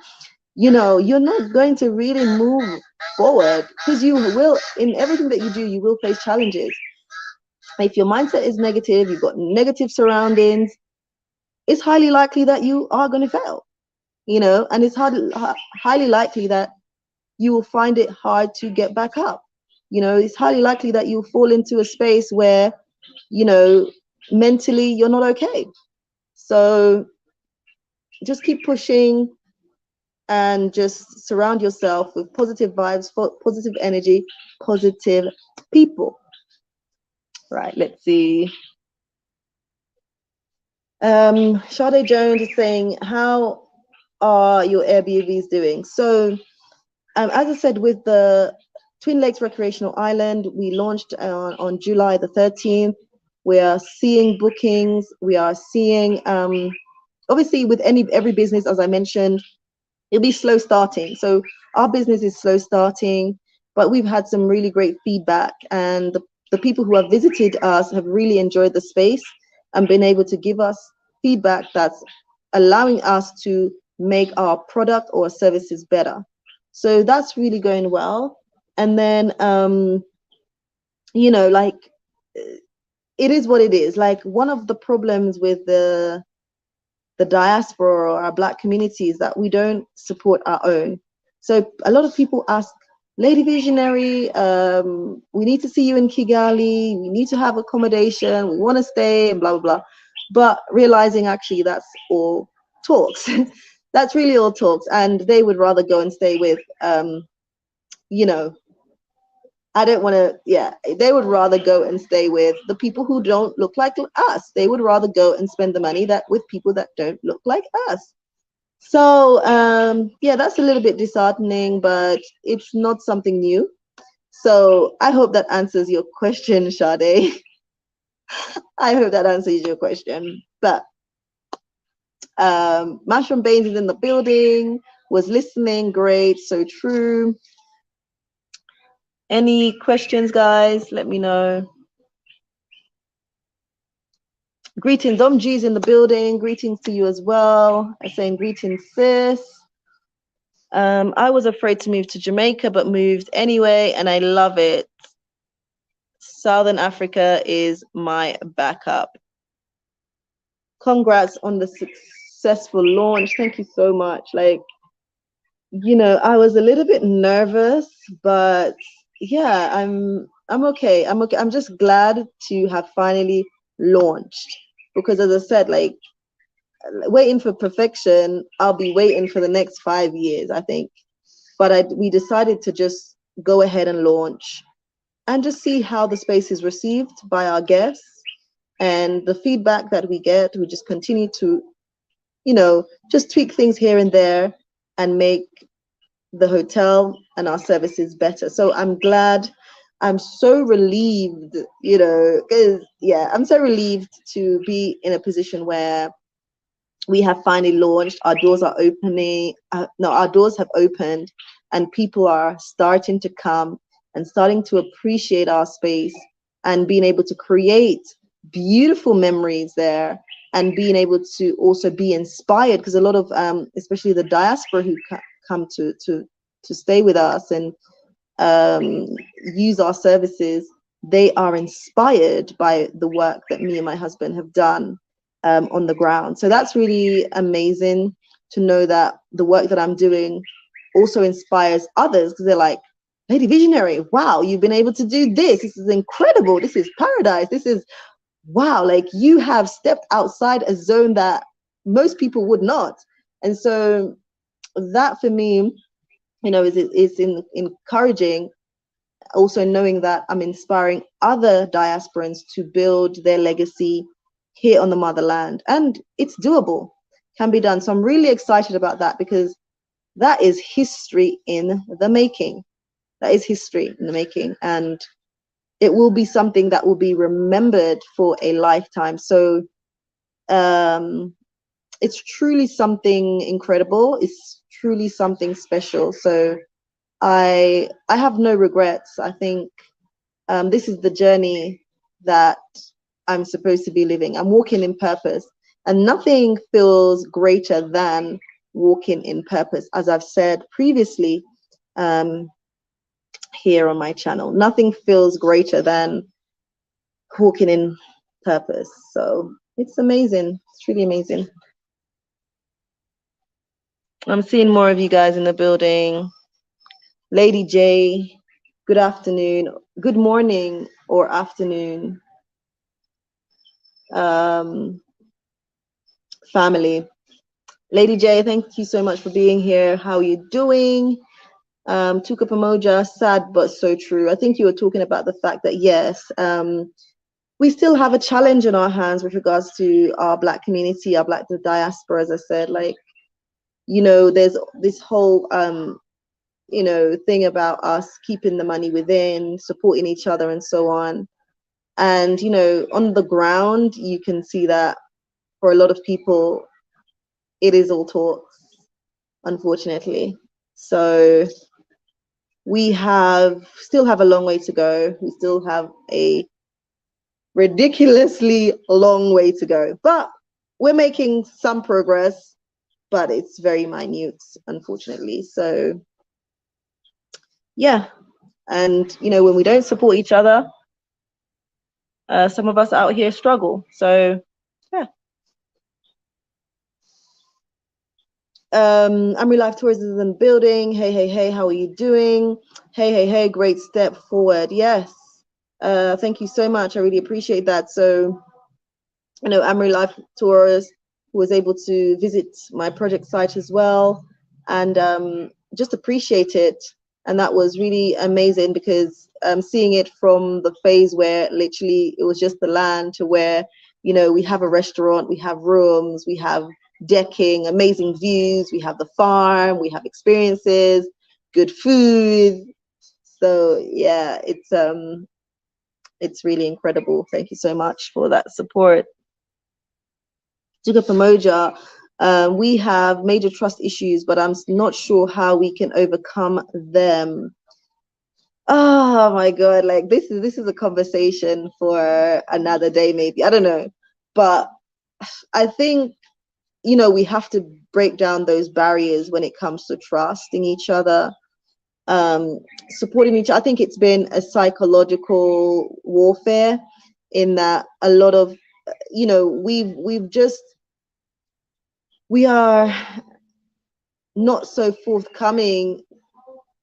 you're not going to really move forward, because you will, in everything that you do, you will face challenges. If your mindset is negative, you've got negative surroundings, it's highly likely that you are going to fail, and it's highly likely that you will find it hard to get back up. It's highly likely that you'll fall into a space where, mentally you're not okay. So just keep pushing and just surround yourself with positive vibes, positive energy, positive people. Right, let's see. Sade Jones is saying, how are your Airbnbs doing? So, as I said, with the Twin Lakes Recreational Island, we launched on July the 13th. We are seeing bookings. We are seeing, obviously, with every business, as I mentioned, it'll be slow starting. So our business is slow starting, but we've had some really great feedback, and the people who have visited us have really enjoyed the space and been able to give us feedback that's allowing us to make our product or services better. So that's really going well. And then, like, it is what it is. Like, one of the problems with the diaspora or our Black community is that we don't support our own. So a lot of people ask, Lady Visionary, we need to see you in Kigali, we need to have accommodation, we want to stay, and blah, blah, blah. but realizing actually that's all talks. That's really all talks, and they would rather go and stay with you know, I don't want to, yeah, they would rather go and stay with the people who don't look like us. They would rather go and spend the money that with people that don't look like us. So yeah, that's a little bit disheartening, but it's not something new. So I hope that answers your question, Sade. I hope that answers your question. But Mushroom Baines is in the building, was listening, great, so true. Any questions, guys? Let me know. Greetings, Omji's in the building. Greetings to you as well. I'm saying greetings, sis. I was afraid to move to Jamaica, but moved anyway, and I love it. Southern Africa is my backup. Congrats on the successful launch. Thank you so much. Like, you know, I was a little bit nervous, but yeah, I'm okay. I'm okay. I'm just glad to have finally launched, because as I said, like, waiting for perfection, I'll be waiting for the next 5 years, I think. But we decided to just go ahead and launch and just see how the space is received by our guests, and the feedback that we get. We just continue to, you know, just tweak things here and there and make the hotel and our services better. So I'm glad. I'm so relieved, you know, because yeah, I'm so relieved to be in a position where we have finally launched. Our doors are opening. No, our doors have opened, and people are starting to come and starting to appreciate our space and being able to create beautiful memories there, and being able to also be inspired, because a lot of especially the diaspora who come to stay with us and use our services, they are inspired by the work that me and my husband have done on the ground. So that's really amazing to know that the work that I'm doing also inspires others, because they're like, Lady Visionary, wow, you've been able to do this. This is incredible. This is paradise. This is wow. Like, you have stepped outside a zone that most people would not. And so that for me, you know, is encouraging. Also knowing that I'm inspiring other diasporans to build their legacy here on the motherland, and it's doable, can be done. So I'm really excited about that, because that is history in the making. That is history in the making, and it will be something that will be remembered for a lifetime. So it's truly something incredible. It's truly something special. So I have no regrets. I think this is the journey that I'm supposed to be living. I'm walking in purpose, and nothing feels greater than walking in purpose. As I've said previously here on my channel, nothing feels greater than walking in purpose. So it's amazing. It's really amazing. I'm seeing more of you guys in the building. Lady J, good afternoon, good morning or afternoon. Family. Lady J, thank you so much for being here. How are you doing? Tuka Pamoja, sad but so true. I think you were talking about the fact that yes, we still have a challenge in our hands with regards to our Black community, our Black diaspora, as I said. Like, you know, there's this whole you know, thing about us keeping the money within, supporting each other and so on. And, you know, on the ground, you can see that for a lot of people, it is all talks, unfortunately. So we still have a long way to go. We still have a ridiculously long way to go, but we're making some progress, but it's very minute, unfortunately. So yeah, and you know, when we don't support each other, some of us out here struggle. So yeah. Amri Life Tourism is in the building. Hey, hey, hey, how are you doing? Hey, hey, hey, great step forward. Yes. Thank you so much. I really appreciate that. So you know, Amri Life Tours, who was able to visit my project site as well, and just appreciate it. And that was really amazing, because seeing it from the phase where literally it was just the land, to where, you know, we have a restaurant, we have rooms, we have decking, amazing views, we have the farm, we have experiences, good food. So yeah, it's really incredible. Thank you so much for that support. Duga Pamoja, we have major trust issues, but I'm not sure how we can overcome them. Oh my God, like this is a conversation for another day, maybe. I don't know. But I think, you know, we have to break down those barriers when it comes to trusting each other, um, supporting each other. I think it's been a psychological warfare, in that a lot of, you know, we are not so forthcoming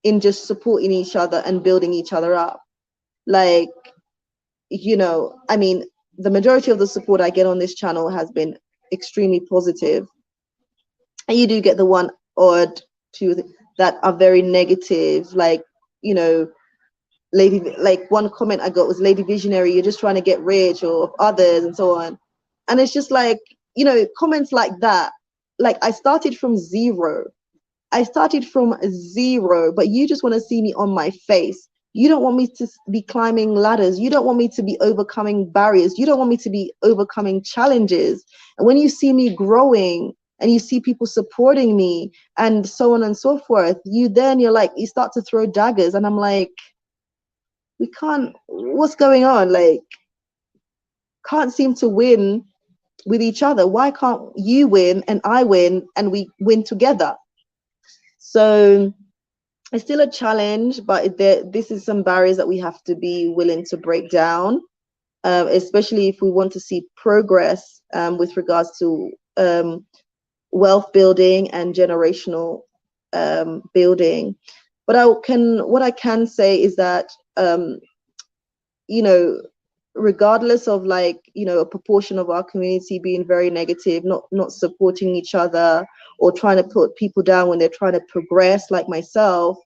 in just supporting each other and building each other up. Like, you know, I mean, the majority of the support I get on this channel has been extremely positive. And you do get the one or two that are very negative, like, you know, lady, like one comment I got was, "Lady Visionary, you're just trying to get rich," or others, and so on. And it's just like, you know, comments like that. Like, I started from zero. But you just want to see me on my face. You don't want me to be climbing ladders. You don't want me to be overcoming barriers. You don't want me to be overcoming challenges. And when you see me growing and you see people supporting me and so on and so forth, you're like, you start to throw daggers. And I'm like, we can't, what's going on? Like, can't seem to win with each other. Why can't you win and I win and we win together? So it's still a challenge, but this is some barriers that we have to be willing to break down, especially if we want to see progress with regards to wealth building and generational building. But what I can say is that, you know, regardless of, like, you know, a proportion of our community being very negative, not supporting each other, or trying to put people down when they're trying to progress, like myself,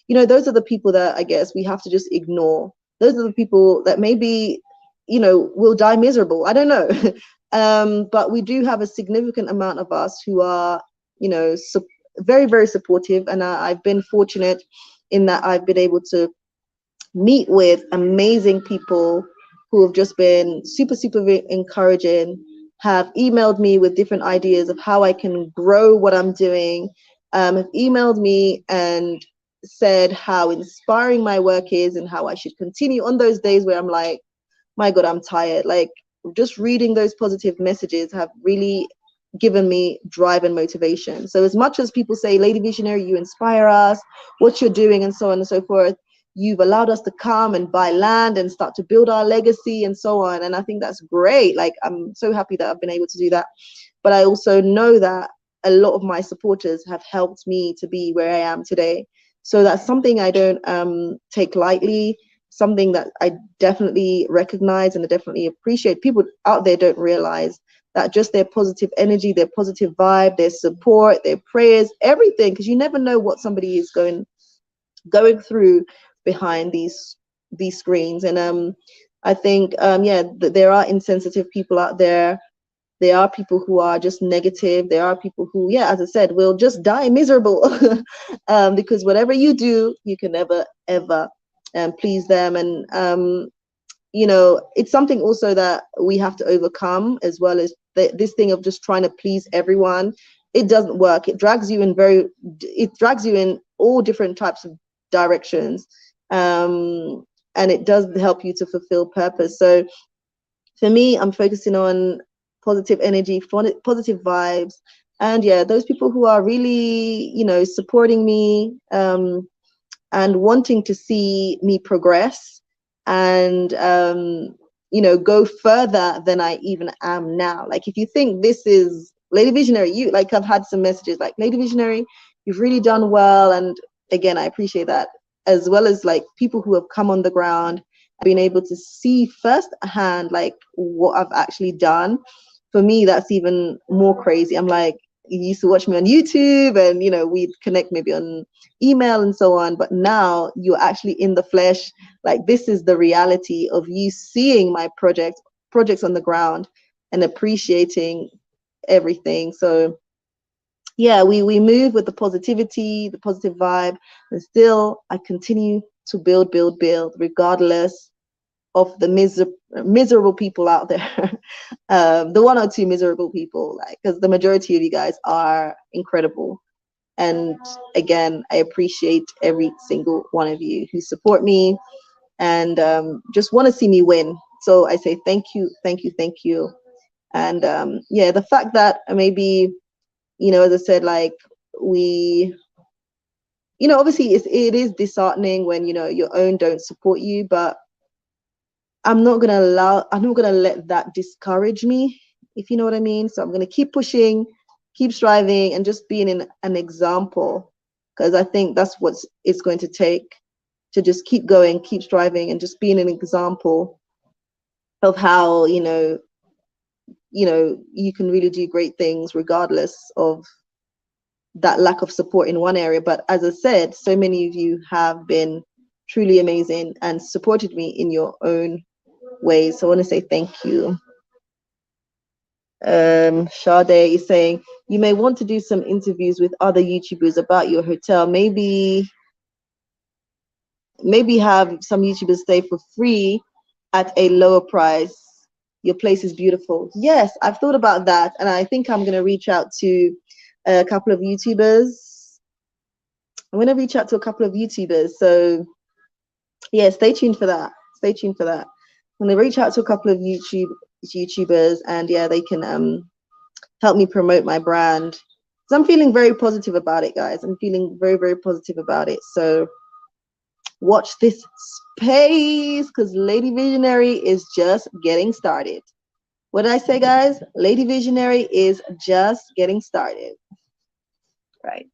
you know, those are the people that I guess we have to just ignore. Those are the people that maybe, you know, will die miserable. I don't know. But we do have a significant amount of us who are, you know, very, very supportive. And I've been fortunate in that I've been able to meet with amazing people who have just been super, super encouraging, have emailed me with different ideas of how I can grow what I'm doing, have emailed me and said how inspiring my work is and how I should continue on those days where I'm like, my God, I'm tired. Like, just reading those positive messages have really given me drive and motivation. So as much as people say, Lady Visionary, you inspire us, what you're doing, and so on and so forth, you've allowed us to come and buy land and start to build our legacy and so on. And I think that's great. Like, I'm so happy that I've been able to do that. But I also know that a lot of my supporters have helped me to be where I am today. So that's something I don't take lightly, something that I definitely recognize and I definitely appreciate. People out there don't realize that just their positive energy, their positive vibe, their support, their prayers, everything, because you never know what somebody is going through behind these screens. And I think yeah, there are insensitive people out there. There are people who are just negative. There are people who, yeah, as I said, will just die miserable because whatever you do, you can never ever please them. And you know, it's something also that we have to overcome, as well as this thing of just trying to please everyone. It doesn't work. It drags you in all different types of directions, and it doesn't help you to fulfill purpose. So for me, I'm focusing on positive energy, positive vibes, and yeah, those people who are really, you know, supporting me and wanting to see me progress and you know, go further than I even am now. Like, if you think this is Lady Visionary, you, like, I've had some messages like, Lady Visionary, you've really done well. And again, I appreciate that, as well as like people who have come on the ground being able to see firsthand like what I've actually done. For me, that's even more crazy. I'm like, you used to watch me on YouTube and we'd connect maybe on email and so on, but now you're actually in the flesh. Like, this is the reality of you seeing my projects on the ground and appreciating everything. So yeah, we move with the positivity, the positive vibe, and still I continue to build regardless of the miserable people out there. The one or two miserable people, like, because the majority of you guys are incredible. And again, I appreciate every single one of you who support me and just want to see me win. So I say thank you, thank you, thank you. And yeah, the fact that maybe, as I said, like, we, obviously it is disheartening when, your own don't support you, but I'm not going to let that discourage me, if you know what I mean. So I'm going to keep pushing, keep striving, and just being an example, because I think that's what it's going to take, to just keep going, keep striving, and just being an example of how, you can really do great things regardless of that lack of support in one area. But as I said, so many of you have been truly amazing and supported me in your own ways. So I want to say thank you. Sade is saying, you may want to do some interviews with other YouTubers about your hotel. Maybe have some YouTubers stay for free at a lower price. Your place is beautiful. Yes, I've thought about that, and I think I'm going to reach out to a couple of YouTubers. So yeah, stay tuned for that. I'm going to reach out to a couple of YouTubers, and yeah, they can help me promote my brand. So I'm feeling very positive about it, guys. I'm feeling very, very positive about it. So watch this space, because Lady Visionary is just getting started. What did I say, guys? Lady Visionary is just getting started. Right.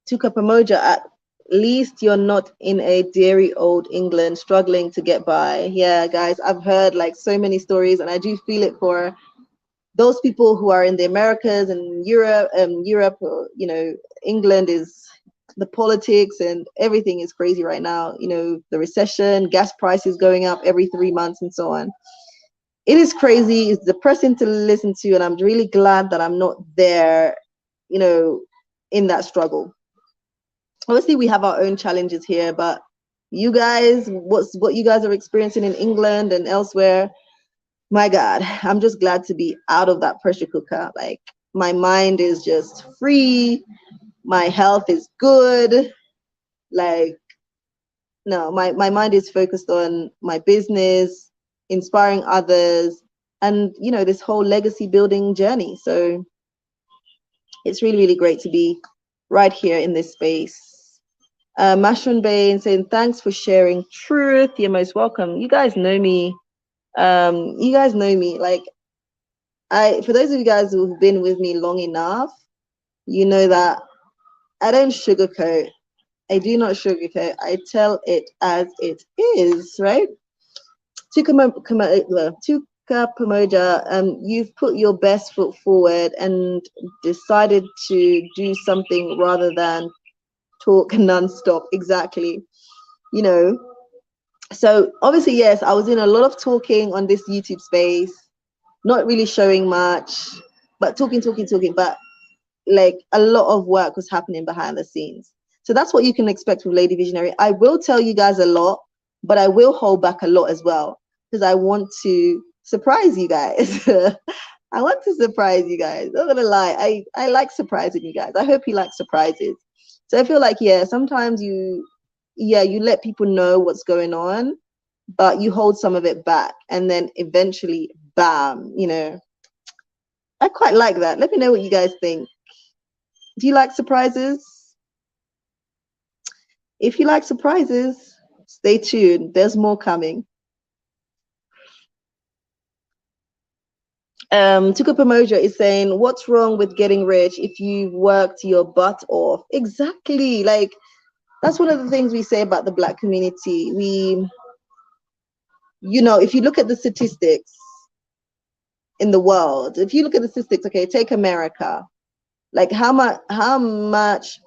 Tuka Pamoja, at least you're not in a deary old England struggling to get by. Yeah, guys, I've heard like so many stories, and I do feel it for those people who are in the Americas and Europe. England is, the politics and everything is crazy right now. The recession, gas prices going up every 3 months, and so on. It is crazy. It's depressing to listen to, and I'm really glad that I'm not there, in that struggle. Obviously, we have our own challenges here, but you guys, what you guys are experiencing in England and elsewhere, my God, I'm just glad to be out of that pressure cooker. Like, my mind is just free. My health is good. Like, no, my mind is focused on my business, inspiring others, and, this whole legacy building journey. So it's really, really great to be right here in this space. Mashron Bain saying, thanks for sharing truth. You're most welcome. You guys know me. Like, for those of you guys who've been with me long enough, you know that I don't sugarcoat. I do not sugarcoat. I tell it as it is, right? Tuka Pamoja, you've put your best foot forward and decided to do something rather than talk nonstop. Exactly. So obviously, yes, I was doing a lot of talking on this YouTube space, not really showing much, but talking. But like, a lot of work was happening behind the scenes. So that's what you can expect with Lady Visionary. I will tell you guys a lot, but I will hold back a lot as well, because I want to surprise you guys. I want to surprise you guys. Not gonna lie, I like surprising you guys. I hope you like surprises. So I feel like, yeah, sometimes you let people know what's going on, but you hold some of it back, and then eventually, bam, I quite like that. Let me know what you guys think. Do you like surprises? If you like surprises, stay tuned. There's more coming. Tuka Pamoja is saying, what's wrong with getting rich if you've worked your butt off? Exactly. Like, That's one of the things we say about the Black community. You know, if you look at the statistics in the world, if you look at the statistics, okay, take America, like how much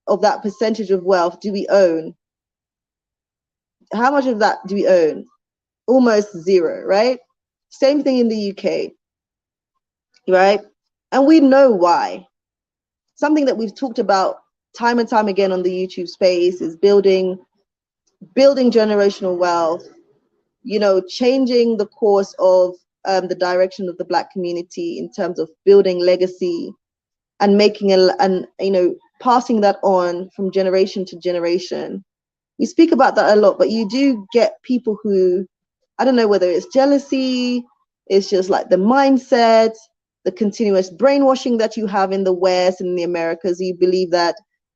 of that percentage of wealth do we own? How much of that do we own? Almost zero, right? Same thing in the UK, right? And we know why. Something that we've talked about time and time again on the YouTube space is building generational wealth, you know, changing the course of the direction of the Black community in terms of building legacy and making and you know, passing that on from generation to generation. We speak about that a lot, but you do get people who, I don't know whether it's jealousy, it's just like the mindset, the continuous brainwashing that you have in the West and in the Americas. You believe that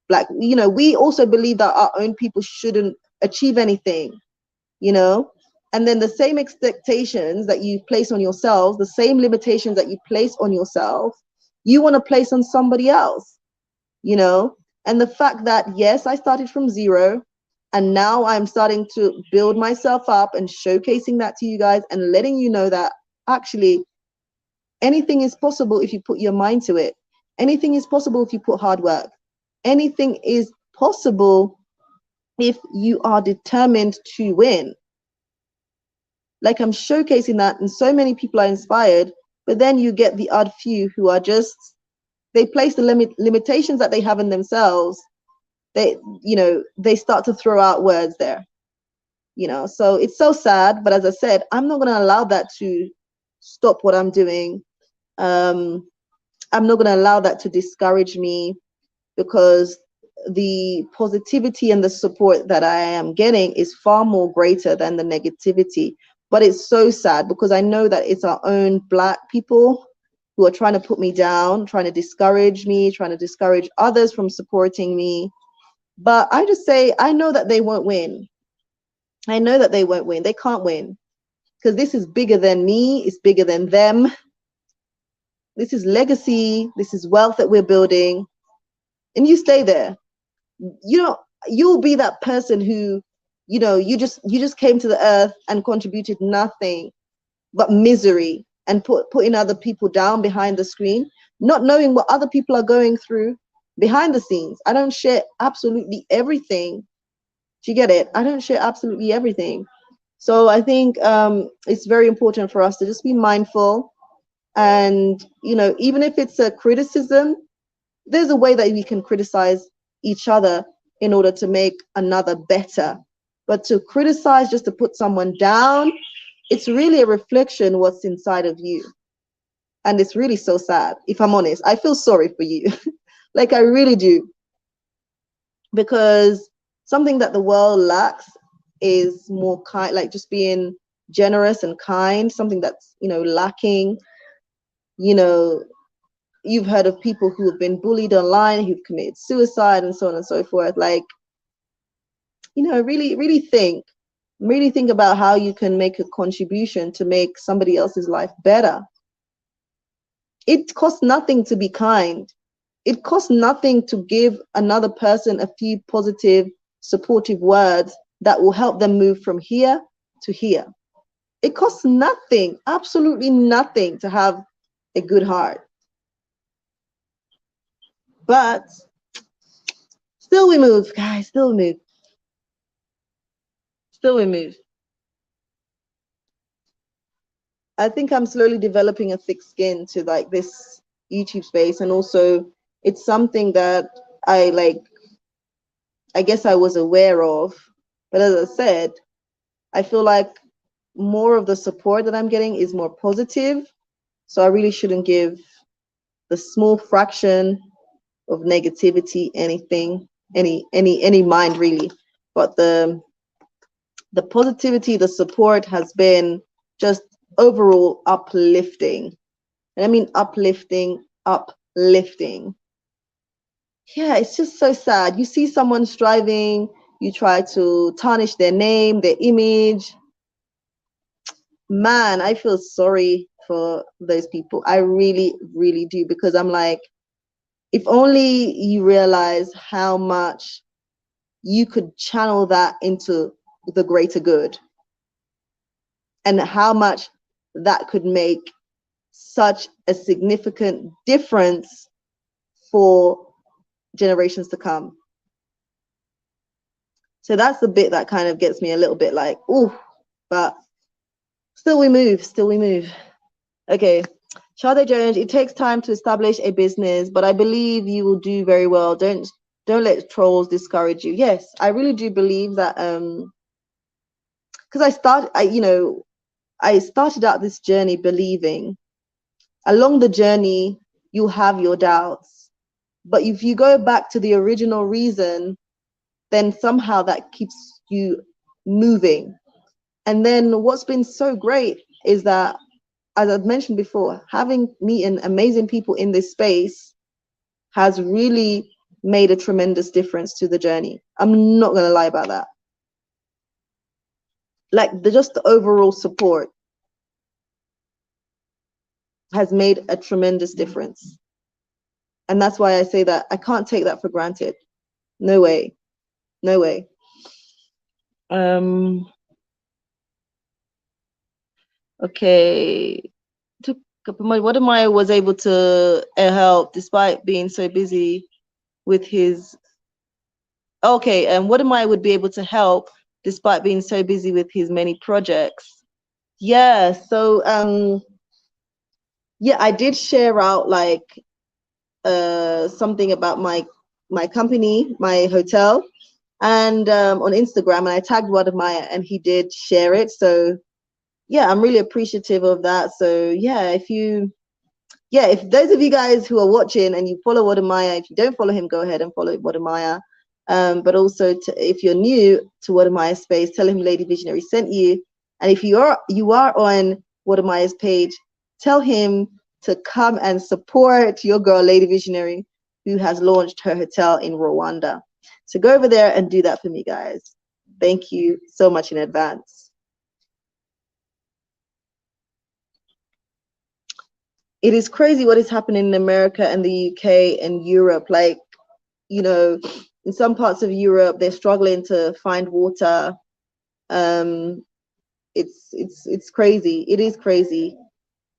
Black, you know, we also believe that our own people shouldn't achieve anything, you know, and then the same expectations that you place on yourselves, the same limitations that you place on yourself, you want to place on somebody else, you know. And the fact that, yes, I started from zero and now I'm starting to build myself up and showcasing that to you guys and letting you know that actually anything is possible if you put your mind to it. Anything is possible if you put hard work. Anything is possible if you are determined to win. Like, I'm showcasing that, and so many people are inspired, but then you get the odd few who are just, they place the limitations that they have in themselves. They, you know, they start to throw out words there, you know. So it's so sad, but as I said, I'm not going to allow that to stop what I'm doing. I'm not going to allow that to discourage me, because the positivity and the support that I am getting is far more greater than the negativity. But it's so sad because I know that it's our own Black people who are trying to put me down, trying to discourage me, trying to discourage others from supporting me. But I just say, I know that they won't win. I know that they won't win. They can't win, because this is bigger than me. It's bigger than them. This is legacy. This is wealth that we're building. And you stay there. You know, you'll be that person who, you know, you just came to the earth and contributed nothing but misery and putting other people down behind the screen, not knowing what other people are going through behind the scenes. I don't share absolutely everything. Do you get it? I don't share absolutely everything. So I think it's very important for us to just be mindful. And, you know, even if it's a criticism, there's a way that we can criticize each other in order to make another better. But to criticize just to put someone down, it's really a reflection what's inside of you. And it's really so sad. If I'm honest, I feel sorry for you. Like, I really do. Because something that the world lacks is more kind, like just being generous and kind, something that's, you know, lacking. You know, you've heard of people who have been bullied online, who've committed suicide and so on and so forth. Like, you know, really think about how you can make a contribution to make somebody else's life better. It costs nothing to be kind. It costs nothing to give another person a few positive, supportive words that will help them move from here to here. It costs nothing, absolutely nothing, to have a good heart. But still we move, guys, still we move. Still we move. I think I'm slowly developing a thick skin to like this YouTube space, and also it's something that I guess I was aware of, but as I said, I feel like more of the support that I'm getting is more positive, so I really shouldn't give the small fraction of negativity anything, any mind really. But the positivity, the support has been just overall uplifting. And I mean uplifting. Yeah, it's just so sad. You see someone striving, you try to tarnish their name, their image. Man, I feel sorry for those people. I really do, because I'm like, if only you realize how much you could channel that into the greater good, and how much that could make such a significant difference for generations to come. So that's the bit that kind of gets me a little bit like, ooh, but still we move, still we move. Okay, Sade Jones, it takes time to establish a business, but I believe you will do very well. Don't let trolls discourage you. Yes, I really do believe that, because I started out this journey believing along the journey you'll have your doubts, but if you go back to the original reason, then somehow that keeps you moving. And then what's been so great is that, as I've mentioned before, having meeting amazing people in this space has really made a tremendous difference to the journey. I'm not going to lie about that. Like just the overall support has made a tremendous difference. And that's why I say that I can't take that for granted. No way. No way. Okay. What am I was able to help despite being so busy with his. Okay, and what am I would be able to help despite being so busy with his many projects? Yeah, so yeah, I did share out like something about my company, my hotel, and on Instagram, and I tagged Wadamaya, and he did share it. So yeah, I'm really appreciative of that. So yeah, if those of you guys who are watching and you follow Wadamaya, if you don't follow him, go ahead and follow Wadamaya. But also, if you're new to Wadamaya space, tell him Lady Visionary sent you. And if you are on Wadamaya's page, tell him to come and support your girl, Lady Visionary, who has launched her hotel in Rwanda. So go over there and do that for me, guys. Thank you so much in advance. It is crazy what is happening in America and the UK and Europe. Like, you know, in some parts of Europe, they're struggling to find water. It's crazy. It is crazy.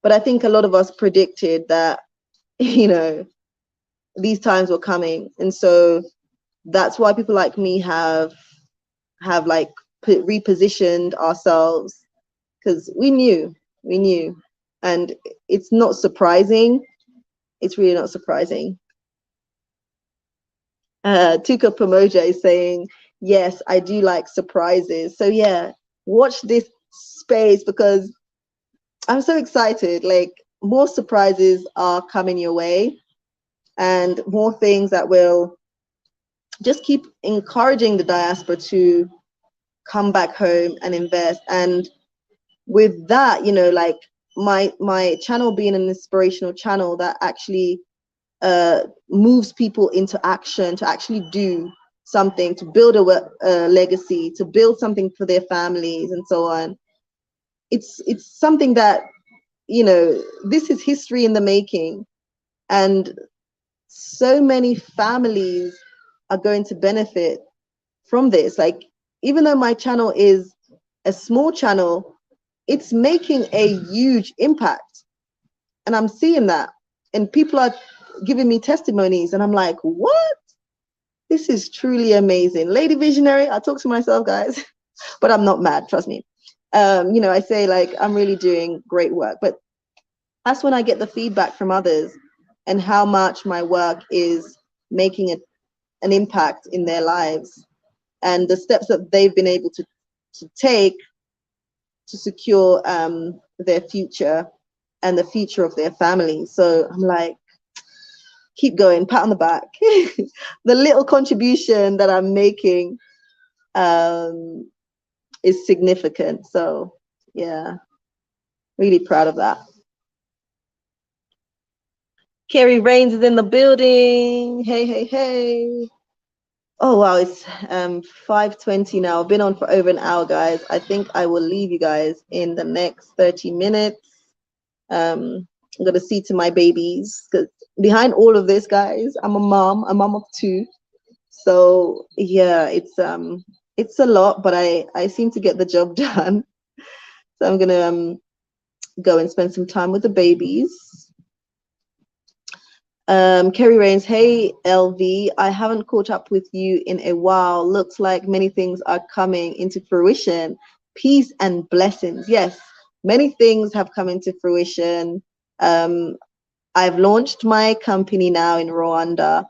But I think a lot of us predicted that, you know, these times were coming. And so that's why people like me have like repositioned ourselves, because we knew. And it's not surprising. It's really not surprising. Tuka Pomoja is saying, yes, I do like surprises. So yeah, watch this space because I'm so excited. Like, more surprises are coming your way, and more things that will just keep encouraging the diaspora to come back home and invest. And with that, you know, like my channel being an inspirational channel that actually moves people into action to actually do something, to build a legacy, to build something for their families and so on. It's something that, you know, this is history in the making, and so many families are going to benefit from this. Like, even though my channel is a small channel, it's making a huge impact, and I'm seeing that, and people are giving me testimonies, and I'm like, what? This is truly amazing. Lady Visionary, I talk to myself, guys, but I'm not mad, trust me. You know, I say like I'm really doing great work, but that's when I get the feedback from others and how much my work is making an impact in their lives, and the steps that they've been able to take to secure their future and the future of their family. So I'm like, keep going, pat on the back. The little contribution that I'm making is significant. So yeah, really proud of that. Carrie Rains is in the building. Hey, hey, hey. Oh wow, it's 5:20 now. I've been on for over an hour, guys. I think I will leave you guys in the next 30 minutes. I'm gonna see to my babies, because behind all of this, guys, I'm a mom of two. So yeah, it's a lot, but I seem to get the job done. So I'm gonna go and spend some time with the babies. Kerry Rains, hey LV, I haven't caught up with you in a while. Looks like many things are coming into fruition. Peace and blessings. Yes, many things have come into fruition. I've launched my company now in Rwanda.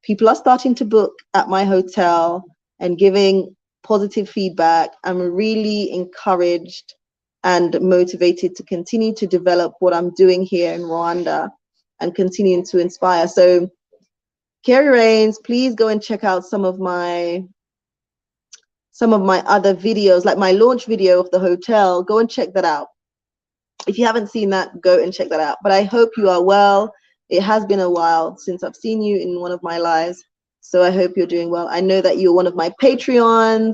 People are starting to book at my hotel and giving positive feedback. I'm really encouraged and motivated to continue to develop what I'm doing here in Rwanda and continuing to inspire. So Kerry Rains, please go and check out some of my other videos, like my launch video of the hotel. Go and check that out. If you haven't seen that, go and check that out. But I hope you are well. It has been a while since I've seen you in one of my lives, so I hope you're doing well. I know that you're one of my Patreons,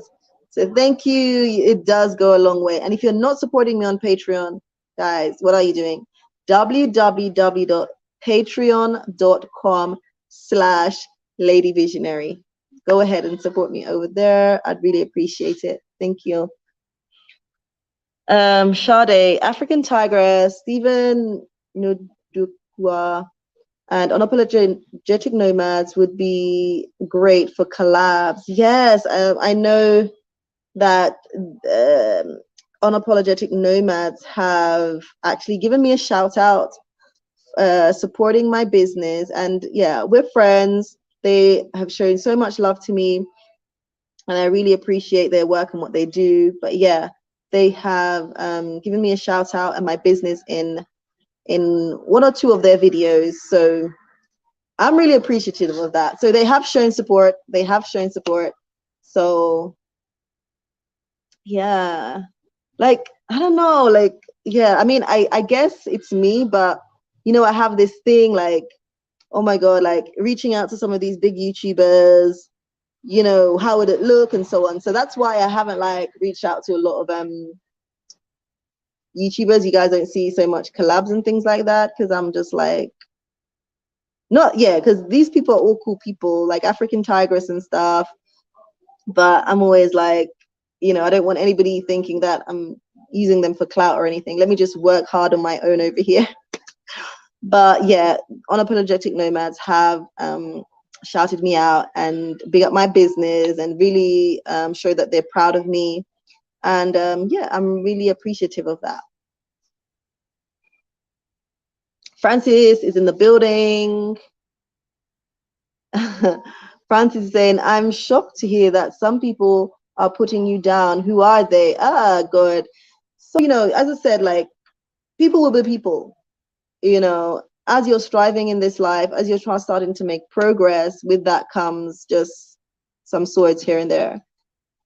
so thank you. It does go a long way. And if you're not supporting me on Patreon, guys, what are you doing? www.patreon.com/ladyvisionary. Go ahead and support me over there. I'd really appreciate it. Thank you. Sade, African Tigress, Stephen Nudukwa, and Unapologetic Nomads would be great for collabs. Yes, I know that Unapologetic Nomads have actually given me a shout out, supporting my business. And yeah, we're friends. They have shown so much love to me, and I really appreciate their work and what they do. But yeah, they have given me a shout out and my business in one or two of their videos. So I'm really appreciative of that. So they have shown support. They have shown support. So yeah, like, I don't know, like, yeah, I mean, I guess it's me, but you know, I have this thing like, oh my God, like reaching out to some of these big YouTubers, you know, how would it look and so on. So that's why I haven't like reached out to a lot of YouTubers. You guys don't see so much collabs and things like that, because I'm just like, not, yeah, because these people are all cool people, like African Tigress and stuff, but I'm always like, you know, I don't want anybody thinking that I'm using them for clout or anything. Let me just work hard on my own over here. But yeah, Unapologetic Nomads have shouted me out and big up my business and really show that they're proud of me. And yeah, I'm really appreciative of that. Francis is in the building. Francis is saying, I'm shocked to hear that some people are putting you down. Who are they? Ah, good. So, you know, as I said, like, people will be people. You know, as you're striving in this life, as you're starting to make progress, with that comes just some swords here and there.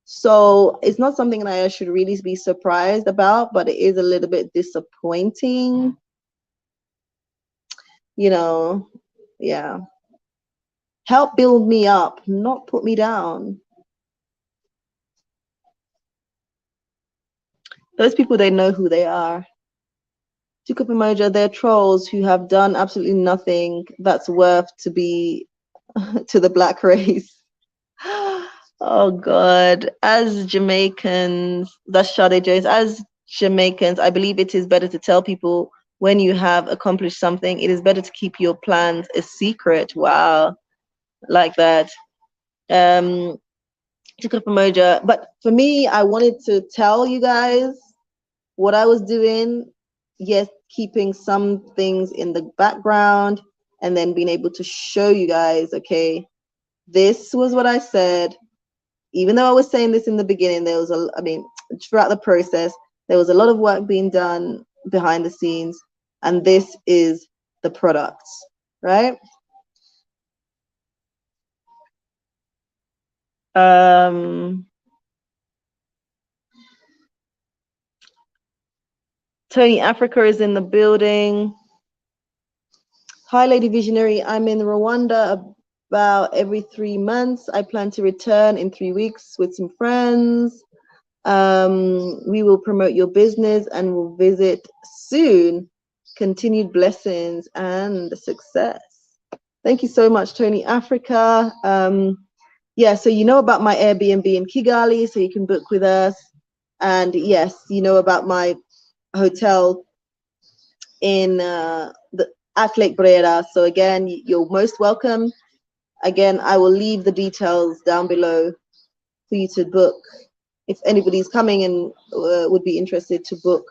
So it's not something that I should really be surprised about, but it is a little bit disappointing. You know, yeah. Help build me up, not put me down. Those people, they know who they are. Tuka Pamoja, they're trolls who have done absolutely nothing that's worth to be to the black race. Oh God. As Jamaicans, that's Sade Jones, as Jamaicans, I believe it is better to tell people when you have accomplished something. It is better to keep your plans a secret. Wow. Like that. Tuka Pamoja. But for me, I wanted to tell you guys what I was doing. Yes, keeping some things in the background and then being able to show you guys, okay, this was what I said. Even though I was saying this in the beginning, there was I mean, throughout the process, there was a lot of work being done behind the scenes, and this is the products, right? Tony Africa is in the building. Hi, Lady Visionary. I'm in Rwanda about every 3 months. I plan to return in 3 weeks with some friends. We will promote your business and will visit soon. Continued blessings and success. Thank you so much, Tony Africa. yeah, so you know about my Airbnb in Kigali, so you can book with us. And yes, you know about my hotel in at Lake Brera. So again, you're most welcome. Again, I will leave the details down below for you to book. If anybody's coming and would be interested to book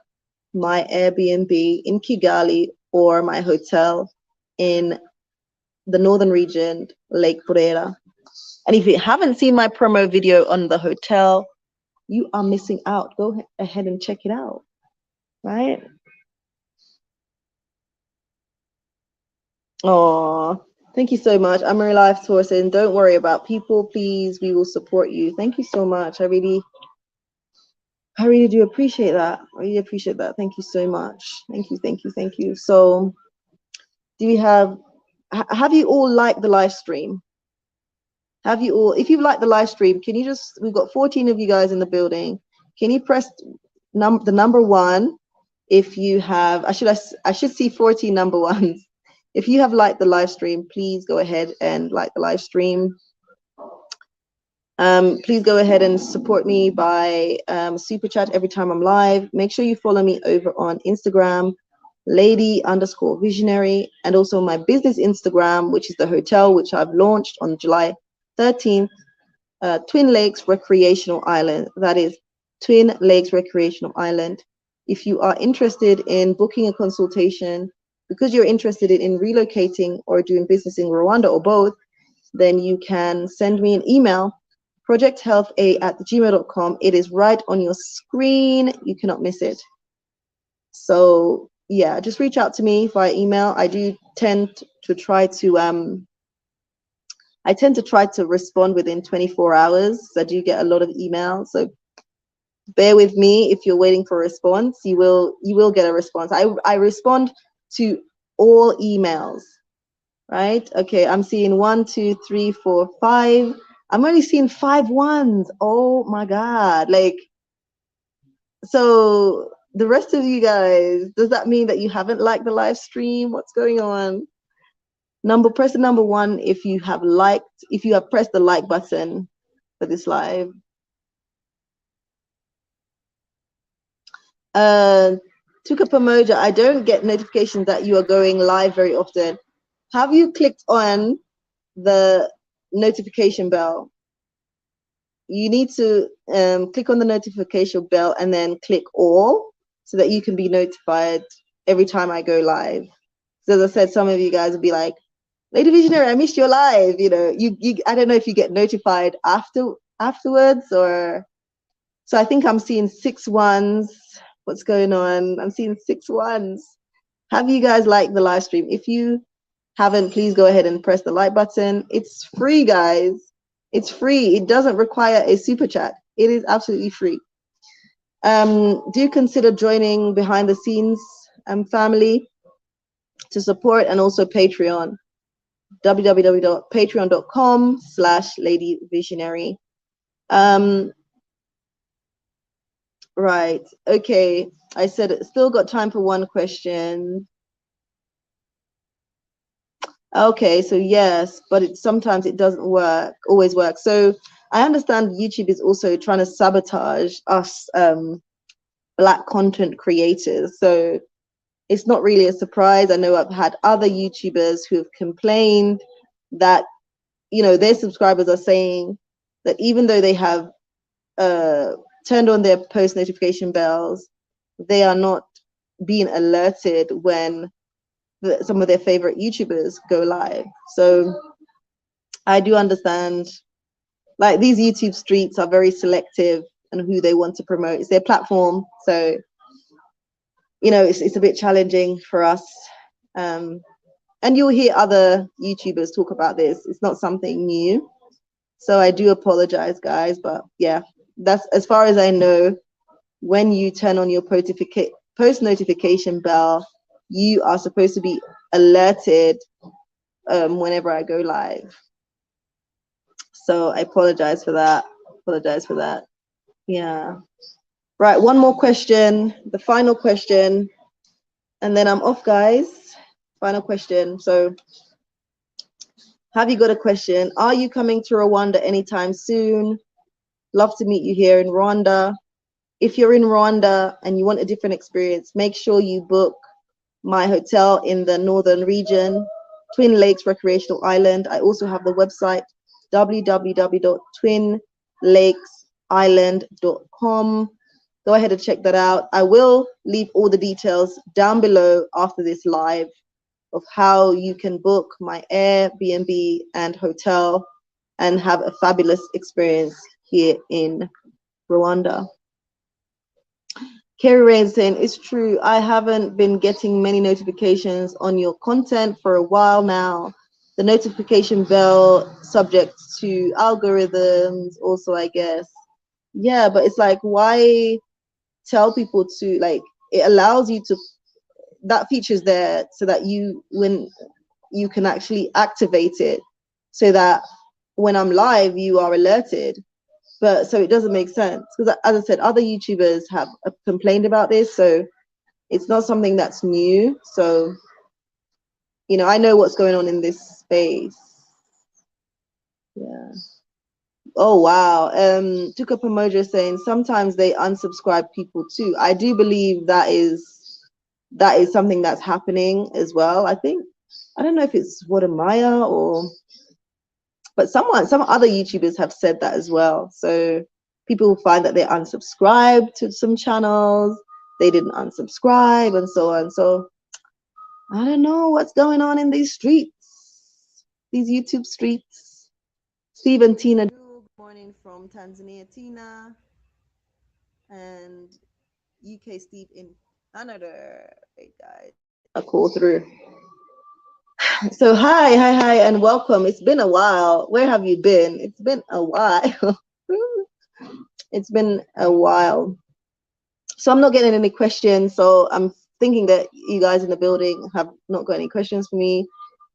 my Airbnb in Kigali or my hotel in the northern region, Lake Burera. And if you haven't seen my promo video on the hotel, you are missing out. Go ahead and check it out, right? Oh, thank you so much. I'm a life source, and don't worry about people, please. We will support you. Thank you so much. I really do appreciate that. I really appreciate that. Thank you so much. Thank you, thank you, thank you. So, do we have you all liked the live stream? Have you all, if you've liked the live stream, can you just, we've got 14 of you guys in the building. Can you press the number 1 if you have, I should see 14 number 1s. If you have liked the live stream, please go ahead and like the live stream. Please go ahead and support me by super chat every time I'm live. Make sure you follow me over on Instagram, lady_visionary, and also my business Instagram, which is the hotel, which I've launched on July 13th, Twin Lakes Recreational Island. That is Twin Lakes Recreational Island. If you are interested in booking a consultation, because you're interested in relocating or doing business in Rwanda or both, then you can send me an email, projecthealtha@gmail.com. It is right on your screen. You cannot miss it. So yeah, just reach out to me via email. I do tend to try to respond within 24 hours. I do get a lot of emails, so bear with me if you're waiting for a response. You will get a response. I respond to all emails, right? Okay, I'm seeing 1, 2, 3, 4, 5. I'm only seeing 5 ones. Oh my God. Like, so the rest of you guys, does that mean that you haven't liked the live stream? What's going on? Press the number 1 if you have pressed the like button for this live. Tuka Pamoja, I don't get notifications that you are going live very often. Have you clicked on the notification bell? You need to click on the notification bell and then click all so that you can be notified every time I go live. So as I said, some of you guys will be like, Lady Visionary, I missed your live. You know, I don't know if you get notified afterwards or. So I think I'm seeing 6 ones. What's going on? I'm seeing 6 ones. Have you guys liked the live stream? If you haven't, please go ahead and press the like button. It's free, guys. It's free. It doesn't require a super chat. It is absolutely free. Do consider joining behind the scenes family to support, and also Patreon, www.patreon.com/ladyvisionary. Right. Okay. I said still got time for 1 question. Okay, so yes, but sometimes it doesn't always work. So I understand YouTube is also trying to sabotage us Black content creators. So it's not really a surprise. I know I've had other YouTubers who have complained that, you know, their subscribers are saying that even though they have turned on their post notification bells, they are not being alerted when some of their favorite YouTubers go live. So I do understand, like, these YouTube streets are very selective on who they want to promote. It's their platform, so you know it's a bit challenging for us. And you'll hear other YouTubers talk about this. It's not something new, so I do apologize, guys. But yeah, that's as far as I know. When you turn on your post notification bell, you are supposed to be alerted whenever I go live. So I apologize for that. Yeah. Right, 1 more question, the final question, and then I'm off, guys. Final question. So Have you got a question? Are you coming to Rwanda anytime soon? Love to meet you here in Rwanda. If you're in Rwanda and you want a different experience, make sure you book my hotel in the northern region, Twin Lakes Recreational Island. I also have the website www.twinlakesisland.com. Go ahead and check that out. I will leave all the details down below after this live of how you can book my Airbnb and hotel and have a fabulous experience here in Rwanda. Kerry Rain saying, it's true, I haven't been getting many notifications on your content for a while now. The notification bell subject to algorithms also, I guess. Yeah, but it's like, why tell people to, like, it allows you to, that feature's there so that when you can actually activate it so that when I'm live, you are alerted. But so it doesn't make sense because, as I said, other YouTubers have complained about this, so it's not something that's new. So, you know, I know what's going on in this space. Yeah. Oh wow. Took up emoji saying sometimes they unsubscribe people too. I do believe that is something that's happening as well. I think, I don't know if it's Wadamaya or, but some other YouTubers have said that as well. So people find that they unsubscribed to some channels, they didn't unsubscribe, and so on. So I don't know what's going on in these streets, these YouTube streets. Steve and Tina, good morning from Tanzania, Tina, and UK Steve in Canada. Hey guys, a call through. So hi, and welcome. It's been a while. Where have you been? It's been a while. It's been a while. So I'm not getting any questions. So I'm thinking that you guys in the building have not got any questions for me.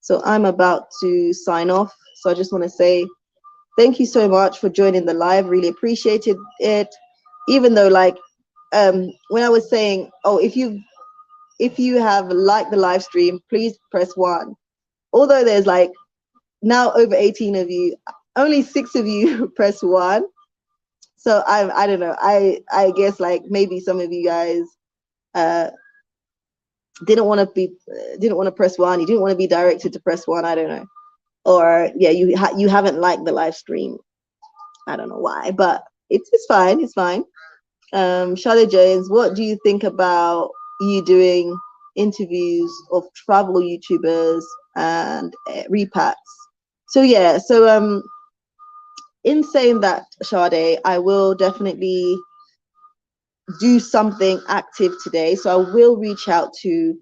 So I'm about to sign off. So I just want to say thank you so much for joining the live. Really appreciated it. Even though, like, when I was saying, oh, if you have liked the live stream, please press 1. Although there's like now over 18 of you, only 6 of you press 1. So I don't know. I guess like maybe some of you guys didn't want to press 1. You didn't want to be directed to press 1. I don't know. Or yeah, you haven't liked the live stream. I don't know why, but it's fine. It's fine. Charlotte Jones, what do you think about you doing interviews of travel YouTubers and repacks? So yeah, so in saying that, Sade, I will definitely do something active today. So I will reach out to,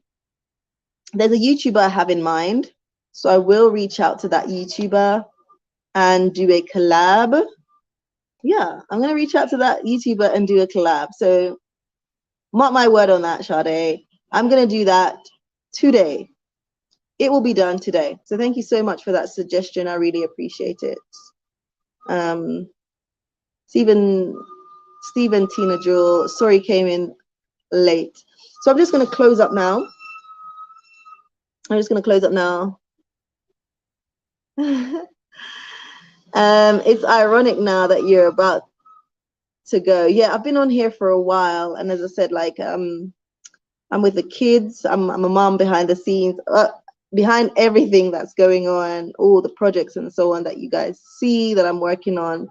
there's a YouTuber I have in mind. So I will reach out to that YouTuber and do a collab. Yeah, I'm going to reach out to that YouTuber and do a collab. So mark my word on that, Sade. I'm going to do that today. It will be done today. So thank you so much for that suggestion. I really appreciate it. Stephen Tina Jewel, sorry, came in late. So I'm just going to close up now. It's ironic now that you're about to go. Yeah, I've been on here for a while, and as I said, like I'm with the kids. I'm a mom behind the scenes, behind everything that's going on, all the projects and so on that you guys see that I'm working on.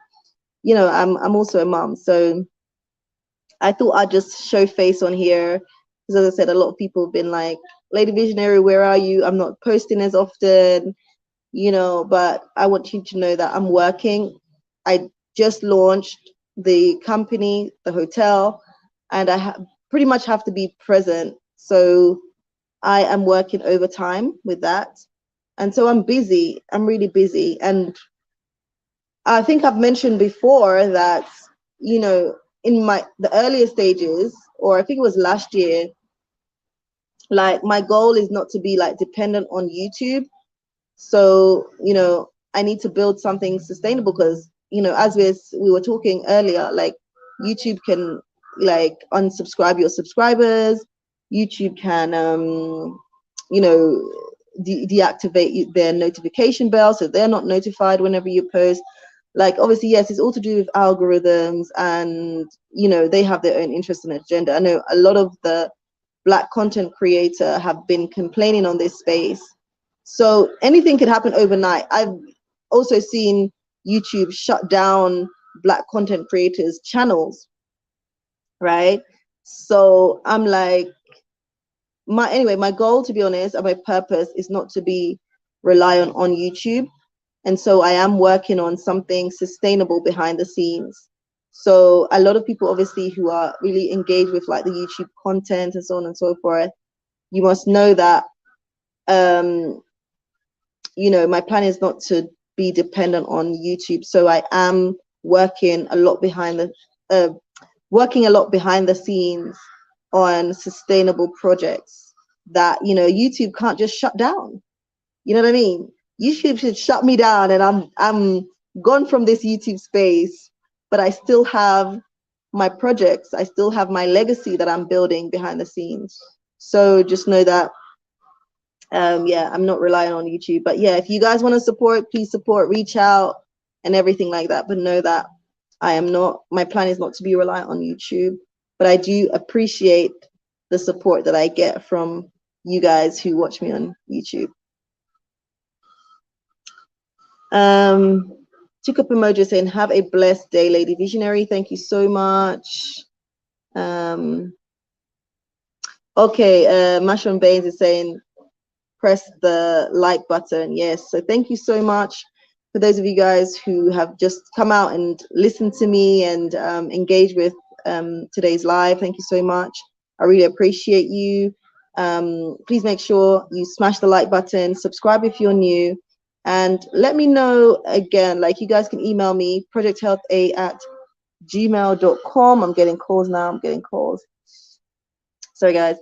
You know, I'm also a mom, so I thought I'd just show face on here because, as I said, a lot of people have been like, Lady Visionary, where are you? I'm not posting as often, you know, but I want you to know that I'm working. I just launched the company, the hotel, and I pretty much have to be present. So I am working overtime with that. And so I'm busy. I'm really busy. And I think I've mentioned before that, you know, in the earlier stages, or I think it was last year, like my goal is not to be like dependent on YouTube. So, you know, I need to build something sustainable because, you know, as we were talking earlier, like YouTube can like unsubscribe your subscribers. YouTube can, you know, deactivate their notification bell so they're not notified whenever you post. Like, obviously, yes, it's all to do with algorithms, and you know, they have their own interest and agenda. I know a lot of the Black content creator have been complaining on this space. So anything could happen overnight. I've also seen YouTube shut down Black content creators channels, right? So I'm like, my goal, to be honest, and my purpose is not to be reliant on YouTube. And so I am working on something sustainable behind the scenes. So a lot of people, obviously, who are really engaged with like the YouTube content and so on and so forth, you must know that, you know, my plan is not to be dependent on YouTube. So I am working a lot behind the scenes on sustainable projects that, you know, YouTube can't just shut down. You know what I mean? YouTube should shut me down and I'm gone from this YouTube space, but I still have my projects. I still have my legacy that I'm building behind the scenes. So just know that, yeah, I'm not relying on YouTube. But yeah, if you guys want to support, please support, reach out and everything like that. But know that my plan is not to be reliant on YouTube, but I do appreciate the support that I get from you guys who watch me on YouTube. Took up emoji saying, have a blessed day, Lady Visionary. Thank you so much. Okay, Mashron Baines is saying, press the like button. Yes, so thank you so much for those of you guys who have just come out and listened to me and engaged with today's live. Thank you so much. I really appreciate you. Please make sure you smash the like button, subscribe if you're new, and let me know again. Like, you guys can email me, projecthealtha@gmail.com. I'm getting calls now. I'm getting calls. Sorry, guys.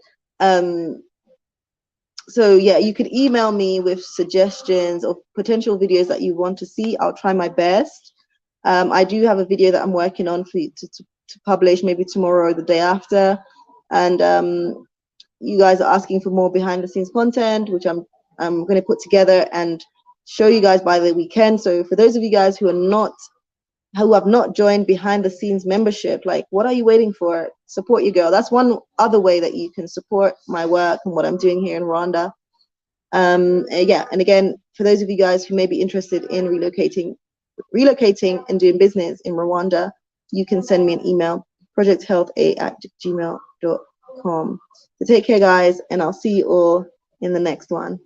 So yeah, you could email me with suggestions of potential videos that you want to see. I'll try my best. I do have a video that I'm working on for you to publish maybe tomorrow or the day after. And you guys are asking for more behind the scenes content, which I'm going to put together and show you guys by the weekend. So for those of you guys who have not joined behind the scenes membership, like, what are you waiting for? Support your girl. That's one other way that you can support my work and what I'm doing here in Rwanda. Yeah, and again, for those of you guys who may be interested in relocating and doing business in Rwanda, you can send me an email, projecthealtha@gmail.com. So take care, guys, and I'll see you all in the next one.